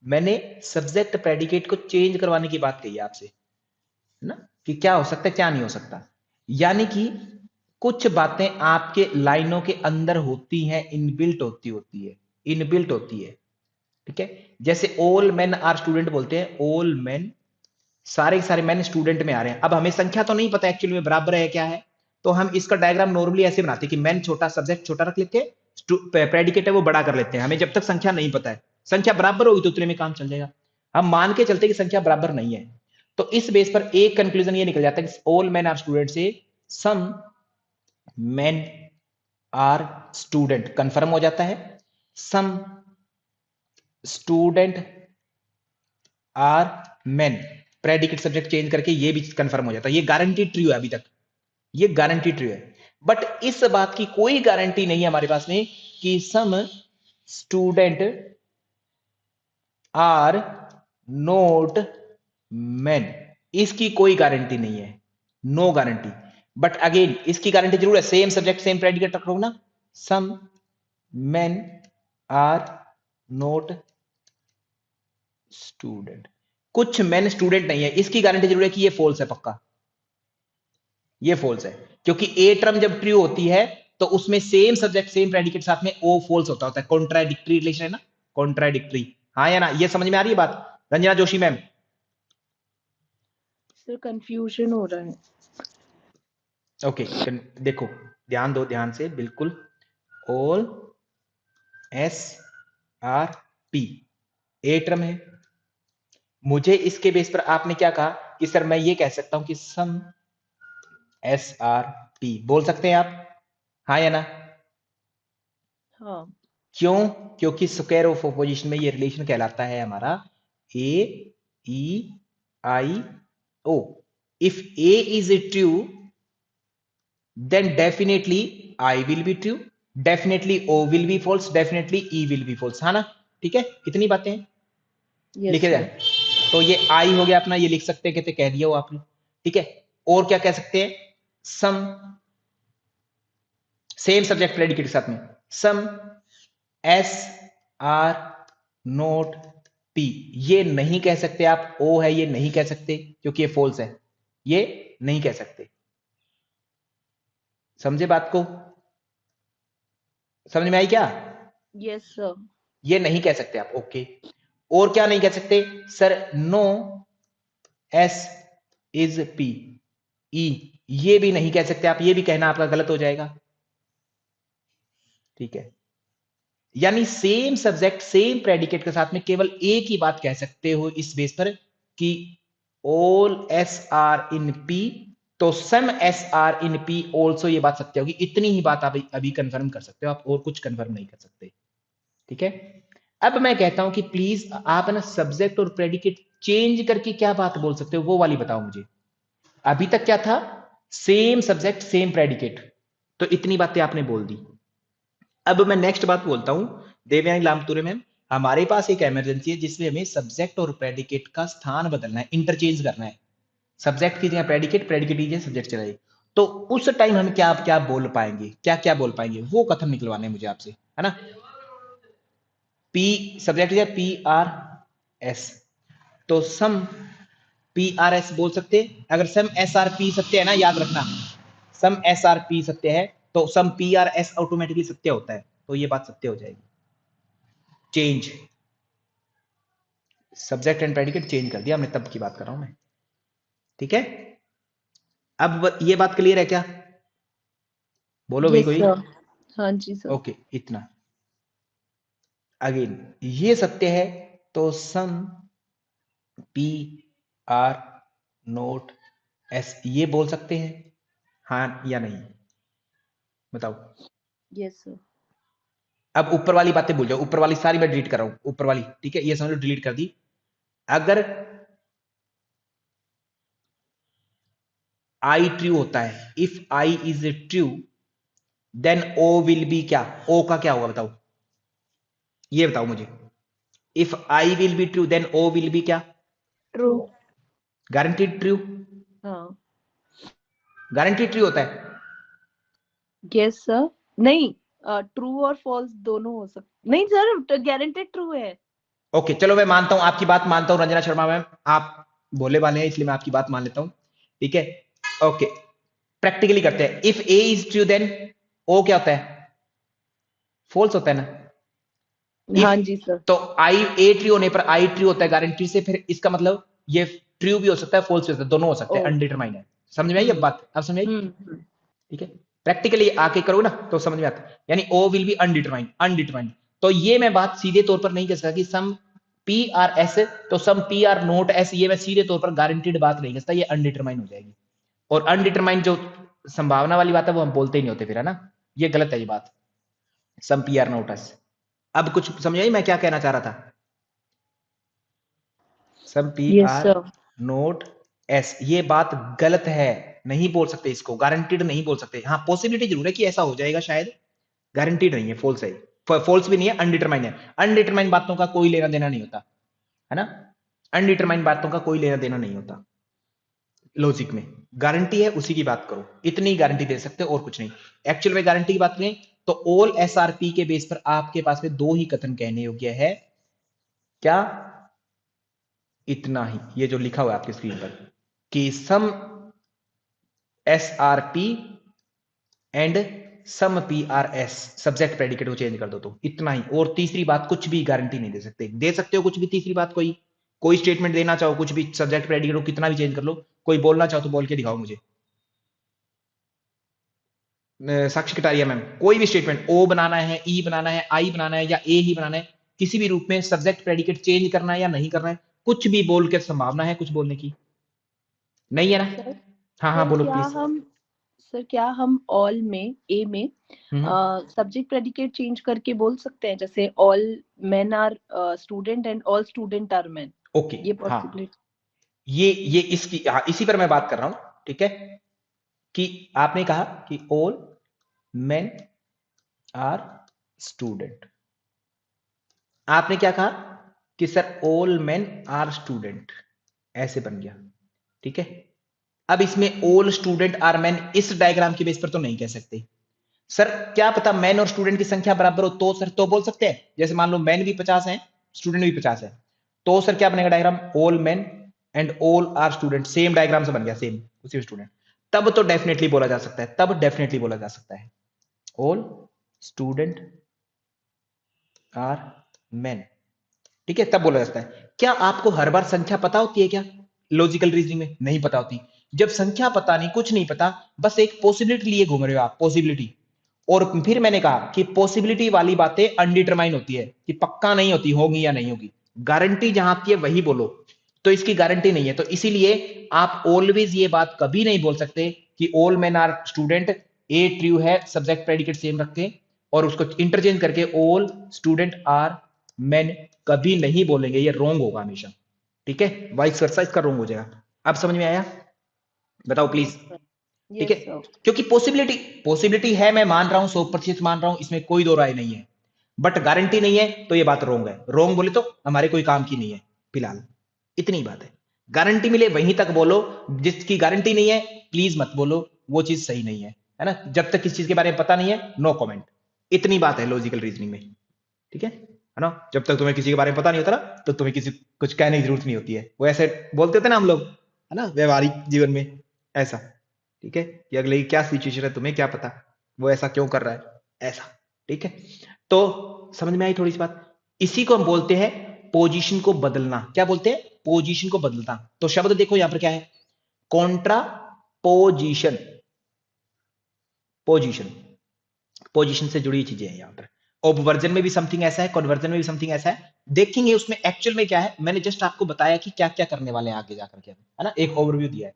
मैंने सब्जेक्ट प्रेडिकेट को चेंज करवाने की बात कही आपसे, है ना, कि क्या हो सकता है क्या नहीं हो सकता। यानी कि कुछ बातें आपके लाइनों के अंदर होती हैं, इनबिल्ट होती है, इनबिल्ट होती है, ठीक है। जैसे ऑल मैन आर स्टूडेंट बोलते हैं, ऑल मैन, सारे के सारे मैन स्टूडेंट में आ रहे हैं। अब हमें संख्या तो नहीं पता एक्चुअली में बराबर है क्या है, तो हम इसका डायग्राम नॉर्मली ऐसे बनाते हैं कि मैन छोटा, सब्जेक्ट छोटा रख लेते हैं, प्रेडिकेट है वो बड़ा कर लेते हैं, हमें जब तक संख्या नहीं पता है। संख्या बराबर होगी तो उतने में काम चल जाएगा। हम मान के चलते कि संख्या बराबर नहीं है, तो इस बेस पर एक कंक्लूजन ये निकल जाता है कि ऑल मैन आर स्टूडेंट से some man are student confirm हो जाता है, some student are man, predicate subject change करके ये भी कंफर्म हो जाता है। ये गारंटी ट्रू है, अभी तक ये गारंटी ट्रू है। बट इस बात की कोई गारंटी नहीं है हमारे पास में कि some student are not man, इसकी कोई गारंटी नहीं है, नो गारंटी। बट अगेन इसकी गारंटी जरूर है, सेम सब्जेक्ट सेम प्रेडिकेट रखो ना, some man are not student, कुछ मैन स्टूडेंट नहीं है, इसकी गारंटी जरूर है कि ये फॉल्स है, पक्का ये फॉल्स है, क्योंकि ए टर्म जब ट्रू होती है तो उसमें सेम सब्जेक्ट सेम प्रेडिकेट साथ में ओ फॉल्स होता है, कॉन्ट्राडिक्टरी रिलेशन है ना, कॉन्ट्राडिक्टरी। हाँ या ना, ये समझ में आ रही है बात Ranjana Joshi ma'am? Sir confusion हो रहा है। ओके, देखो ध्यान दो, ध्यान से बिल्कुल, all S R P a term है, मुझे इसके बेस पर आपने क्या कहा कि सर मैं ये कह सकता हूं कि सम एस आर पी, बोल सकते हैं आप, हाँ या ना? हाँ। क्यों? क्योंकि स्क्वायर ऑफ ऑपोजिशन में ये रिलेशन कहलाता है हमारा A E I O. If A is true then definitely I will be true, definitely O will be false, definitely E will be false, हाँ ना? ठीक है, इतनी बातें Yes, लिखे sir. जाए तो ये आई हो गया अपना, ये लिख सकते हैं, कहते कह दिया हो आपने, ठीक है। और क्या कह सकते हैं? सम, सेम सब्जेक्ट प्रेडिकेट के साथ में, सम एस आर नोट पी, ये नहीं कह सकते आप, ओ है ये नहीं कह सकते क्योंकि ये फॉल्स है, ये नहीं कह सकते। समझे बात को? समझ में आई क्या? Yes, sir. ये नहीं कह सकते आप, ओके। और क्या नहीं कह सकते sir, no S is P, E, ये भी नहीं कह सकते आप, ये भी कहना आपका गलत हो जाएगा, ठीक है। यानी सेम सब्जेक्ट सेम प्रेडिकेट के साथ में केवल एक ही बात कह सकते हो इस बेस पर कि all S are in P, तो some S are in P also, ये बात सत्य होगी। इतनी ही बात आप अभी कंफर्म कर सकते हो आप, और कुछ कंफर्म नहीं कर सकते, ठीक है। अब मैं कहता हूं कि प्लीज आप ना सब्जेक्ट और प्रेडिकेट चेंज करके क्या बात बोल सकते हो वो वाली बताओ मुझे। अभी तक क्या था, सेम सब्जेक्ट सेम प्रेडिकेट, तो इतनी बातें आपने बोल दी। अब मैं नेक्स्ट बात बोलता हूं, देवयानी लामतुरे मैम, हमारे पास एक इमरजेंसी है जिसमें हमें सब्जेक्ट और प्रेडिकेट का स्थान बदलना है, इंटरचेंज करना है। सब्जेक्ट की जगह प्रेडिकेट, प्रेडिकेट की जगह सब्जेक्ट चलाइए, तो उस टाइम हम क्या क्या बोल पाएंगे, क्या क्या बोल पाएंगे, वो कथन निकलवाने मुझे आपसे, है ना। पी सब्जेक्ट है पी आर एस, तो सम पी आर एस बोल सकते हैं। अगर सम एस आर पी सत्य है ना, याद रखना, सम एस आर पी सत्य है तो सम पी आर एस ऑटोमेटिकली सत्य होता है, तो ये बात सत्य हो जाएगी। Change subject and predicate change कर दिया हमने, तब की बात कर रहा हूं मैं, ठीक है। अब ये बात क्लियर है क्या, बोलो भाई यस कोई। सर, हाँ जी सर। ओके, इतना। अगेन ये सत्य है तो सम पी आर नोट एस, ये बोल सकते हैं, हाँ या नहीं, बताओ। Yes sir. अब ऊपर वाली बातें भूल जाओ, ऊपर वाली सारी मैं डिलीट कर रहा हूं, ऊपर वाली, ठीक है, ये समझ लो डिलीट कर दी। अगर आई ट्रू होता है, if I is true then O will be क्या, ओ का क्या होगा बताओ, ये बताओ मुझे। If I will be true then O will be क्या, ट्रू। गारंटीड ट्रू, हाँ। गारंटीड ट्रू होता है। यस सर, नहीं, ट्रू और फॉल्स दोनों हो सकते, नहीं सर गारंटेड ट्रू है। ओके चलो मैं मानता हूं, आपकी बात मानता हूं रंजना शर्मा मैम, आप बोले वाले हैं इसलिए मैं आपकी बात मान लेता हूं, ठीक है। ओके, प्रैक्टिकली करते हैं। If A is true then O क्या होता है, फॉल्स होता है ना। हाँ If, जी सर। तो आई ए ट्रू होने पर आई ट्रू होता है गारंटी से, फिर इसका मतलब ये ट्रू भी हो सकता है फॉल्स भी हो सकता है, दोनों हो सकते हैं, ओ। अनडिटरमाइंड है। समझ में आई अब बात, अब समझ आई, हम्म। ठीक है। प्रैक्टिकली आके करो ना तो समझ में आता है, यानी O will be undetermined, undetermined, तो ये मैं बात सीधे तौर पर नहीं कह सकता कि सम पी आर एस तो सम पी आर नोट एस, ये मैं सीधे तौर पर गारंटीड बात नहीं कर सकता, ये अनडिटरमाइंड हो जाएगी। और अनडिटरमाइंड जो संभावना वाली बात है वो हम बोलते ही नहीं होते फिर, है ना, ये गलत है ये बात, सम पी आर नोट एस। अब कुछ समझ आई मैं क्या कहना चाह रहा था, some P S are sir. Not S, ये बात गलत है, नहीं बोल सकते इसको, गारंटीड नहीं बोल सकते। हाँ पॉसिबिलिटी जरूर है कि ऐसा हो जाएगा शायद, गारंटीड नहीं है, फॉल्स है, फॉल्स भी नहीं है, अनडिटरमाइंड है। अनडिटरमाइंड बातों का कोई लेना देना नहीं होता, है ना, अनडिटरमाइंड बातों का कोई लेना देना नहीं होता लॉजिक में। गारंटी है उसी की बात करो, इतनी गारंटी दे सकते हो और कुछ नहीं। एक्चुअल में गारंटी की बात करें तो ऑल एसआरपी के बेस पर आपके पास में दो ही कथन कहने योग्य है, क्या, इतना ही, ये जो लिखा हुआ है आपकी स्क्रीन पर कि some S are P and some P are S, subject predicate को चेंज कर दो, तो इतना ही। और तीसरी बात कुछ भी गारंटी नहीं दे सकते, दे सकते हो कुछ भी तीसरी बात, कोई स्टेटमेंट देना चाहो कुछ भी, सब्जेक्ट प्रेडिकेट को कितना भी चेंज कर लो, कोई बोलना चाहो तो बोल के दिखाओ मुझे। साक्षी कटारिया मैम, कोई भी स्टेटमेंट, ओ बनाना है, ई बनाना है, आई बनाना है या ए ही बनाना है, किसी भी रूप में सब्जेक्ट प्रेडिकेट चेंज करना है या नहीं करना है, कुछ भी बोल के संभावना है कुछ बोलने की, नहीं है ना। सर, हाँ हाँ बोलो क्या प्लीज। क्या हम ऑल में, ए में सब्जेक्ट प्रेडिकेट चेंज करके बोल सकते हैं, जैसे all men are student and all student are men, okay, ये हाँ पॉसिबिलिटी। ये इसकी, हाँ इसी पर मैं बात कर रहा हूं, ठीक है, कि आपने कहा कि ऑल मेन आर स्टूडेंट, आपने क्या कहा कि sir all men are student, ऐसे बन गया, ठीक है। अब इसमें ऑल स्टूडेंट आर मैन इस डायग्राम के बेस पर तो नहीं कह सकते सर, क्या पता मैन और स्टूडेंट की संख्या बराबर हो तो सर तो बोल सकते हैं, जैसे मान लो मैन भी 50 है स्टूडेंट भी 50 है, तो सर क्या बनेगा diagram, all man and all are student, same diagram से बन गया, सेम उसी स्टूडेंट, तब तो डेफिनेटली बोला जा सकता है, तब डेफिनेटली बोला जा सकता है ऑल स्टूडेंट आर मैन, ठीक है, तब बोला जाता है। क्या आपको हर बार संख्या पता होती है क्या लॉजिकल रीजनिंग में? नहीं पता होती। जब संख्या पता नहीं, कुछ नहीं पता, बस एक पॉसिबिलिटी लिए घूम रहे हो आप, पॉसिबिलिटी। और फिर मैंने कहा कि पॉसिबिलिटी वाली बातें अनडिटरमाइन होती है, कि पक्का नहीं होती, होगी या नहीं होगी। गारंटी जहां आती है वही बोलो, तो इसकी गारंटी नहीं है। तो इसीलिए आप ऑलवेज ये बात कभी नहीं बोल सकते कि all man are student, A true है, सब्जेक्ट प्रेडिकेट सेम रख के, और उसको इंटरचेंज करके ऑल स्टूडेंट आर मैन कभी नहीं बोलेंगे, ये रॉन्ग होगा हमेशा, ठीक है, वाइस वर्सा इसका रॉन्ग हो जाएगा। अब समझ में आया? बताओ प्लीज। ठीक है, क्योंकि पॉसिबिलिटी है, मैं मान रहा हूं, 100% मान रहा हूं, इसमें कोई दो राय नहीं है, बट गारंटी नहीं है, तो ये बात रॉन्ग है। रॉन्ग बोले तो हमारे कोई काम की नहीं है फिलहाल, इतनी बात है। गारंटी मिले वहीं तक बोलो, जिसकी गारंटी नहीं है प्लीज मत बोलो, वो चीज सही नहीं है ना। जब तक किसी चीज के बारे में पता नहीं है, नो कमेंट, इतनी बात है लॉजिकल रीजनिंग में, ठीक है ना। जब तक तुम्हें किसी के बारे में पता नहीं होता ना, तो तुम्हें किसी कुछ कहने की जरूरत नहीं होती है। वो ऐसे बोलते थे ना हम लोग, है ना, व्यवहारिक जीवन में ऐसा, ठीक है, कि अगले की क्या सिचुएशन है तुम्हें क्या पता, वो ऐसा क्यों कर रहा है, ऐसा, ठीक है। तो समझ में आई थोड़ी सी बात? इसी को हम बोलते हैं पोजीशन को बदलना। क्या बोलते हैं? पोजीशन को बदलना। तो शब्द देखो यहां पर क्या है, कॉन्ट्रा पोजीशन, पोजीशन, पोजीशन से जुड़ी चीजें हैं यहां पर। ऑब्वर्जन में भी समथिंग ऐसा है, कन्वर्जन में भी समथिंग ऐसा है। देखेंगे उसमें एक्चुअल में क्या है, मैंने जस्ट आपको बताया कि क्या क्या करने वाले हैं आगे जाकर के, है ना, एक ओवरव्यू दिया है।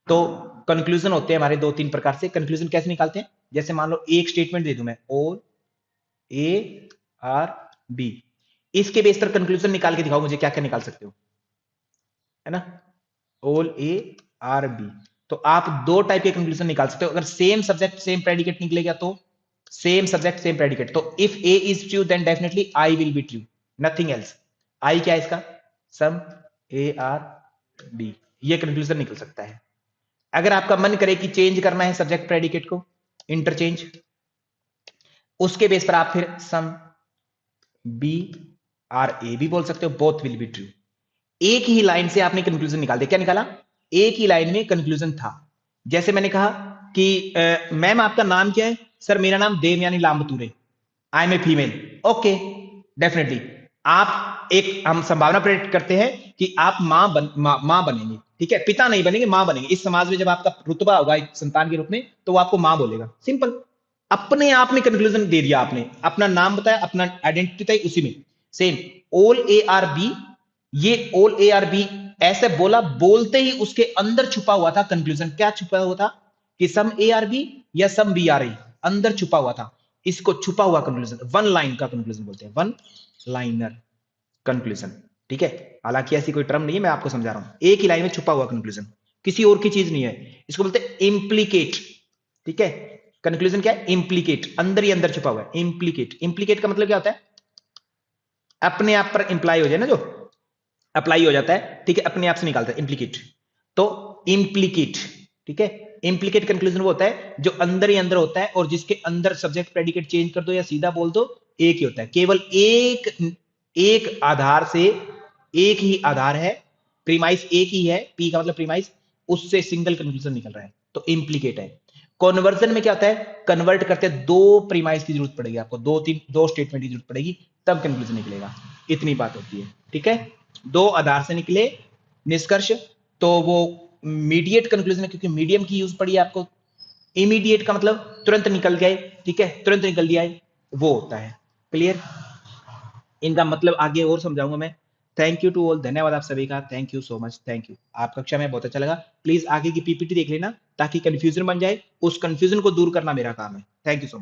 तो कंक्लूजन होते हैं हमारे 2-3 प्रकार से। कंक्लूजन कैसे निकालते हैं? जैसे मान लो एक स्टेटमेंट दे दूं मैं, ऑल ए आर बी, इसके बेस पर कंक्लूजन निकाल के दिखाओ मुझे, क्या क्या निकाल सकते हो, है ना, ऑल ए आर बी। तो आप दो टाइप के कंक्लूजन निकाल सकते हो। अगर सेम सब्जेक्ट सेम प्रेडिकेट निकलेगा तो सेम सब्जेक्ट सेम प्रेडिकेट, तो if A is true then definitely I will be true, nothing else. I क्या है इसका? सम ए आर बी, ये कंक्लूजन निकल सकता है। अगर आपका मन करे कि चेंज करना है सब्जेक्ट प्रेडिकेट को, इंटरचेंज, उसके बेस पर आप फिर सम बी आर ए भी बोल सकते हो, बोथ विल बी ट्रू। एक ही लाइन से आपने कंक्लूजन निकाल दिया। क्या निकाला? एक ही लाइन में कंक्लूजन था। जैसे मैंने कहा कि मैम आपका नाम क्या है? सर मेरा नाम Devyani Lambture, I am a female. Okay, definitely आप एक, हम संभावना प्रेडिक्ट करते हैं कि आप मां बनेंगे, ठीक है, पिता नहीं बनेंगे, मां बनेंगे। इस समाज में जब आपका रुतबा होगा एक संतान के रूप में, तो वो आपको मां बोलेगा, सिंपल। अपने आप में कंक्लूजन दे दिया आपने, अपना नाम बताया, अपना आइडेंटिटी बताई, उसी में same all A are B. ये ऑल ए आर बी ऐसे बोला, बोलते ही उसके अंदर छुपा हुआ था कंक्लूजन। क्या छुपा हुआ था? कि सम ए आर बी या सम बी आर ए, अंदर छुपा हुआ था। इसको छुपा हुआ कंक्लूजन, वन लाइन का कंक्लूजन बोलते हैं, वन लाइनर कंक्लूजन, ठीक है। हालांकि ऐसी कोई टर्म नहीं है, मैं आपको समझा रहा हूं। एक ही लाइन में छुपा हुआ कंक्लूजन, किसी और की चीज नहीं है। इसको बोलते हैं इम्प्लीकेट, ठीक है। कंक्लूजन क्या है? इम्प्लीकेट, अंदर ही अंदर छुपा हुआ है, इम्प्लीकेट। इम्प्लीकेट का मतलब क्या होता है? अपने आप पर इंप्लाई हो जाए ना, जो अप्लाई हो जाता है, ठीक है, अपने आप से निकालता है इम्प्लीकेट। तो इम्प्लीकेट, ठीक है। इम्प्लीकेट कंक्लूजन वो होता है जो अंदर ही अंदर होता है, और जिसके अंदर सब्जेक्ट प्रेडिकेट चेंज कर दो या सीधा बोल दो, एक ही होता है। केवल एक आधार से, एक ही आधार है, प्रीमाइस एक ही है, पी का मतलब प्रीमाइस, उससे सिंगल कंक्लूजन निकल रहा है, तो इम्प्लीकेट है। कन्वर्जन में क्या होता है? कन्वर्ट करते दो प्रीमाइस की जरूरत पड़ेगी आपको, दो स्टेटमेंट की जरूरत पड़ेगी, तब कंक्लूजन निकलेगा। इतनी बात होती है, ठीक है। दो आधार से निकले निष्कर्ष, तो वो मीडिएट कंक्लूजन है, क्योंकि मीडियम की यूज पड़ी है आपको। इमीडिएट का मतलब तुरंत निकल गए, ठीक है, तुरंत निकल दिया है, वो होता है। क्लियर? इनका मतलब आगे और समझाऊंगा मैं। थैंक यू टू ऑल, धन्यवाद आप सभी का, thank you so much, thank you. आप कक्षा में बहुत अच्छा लगा। प्लीज आगे की पीपीटी देख लेना ताकि कंफ्यूजन बन जाए, उस कंफ्यूजन को दूर करना मेरा काम है। Thank you so much.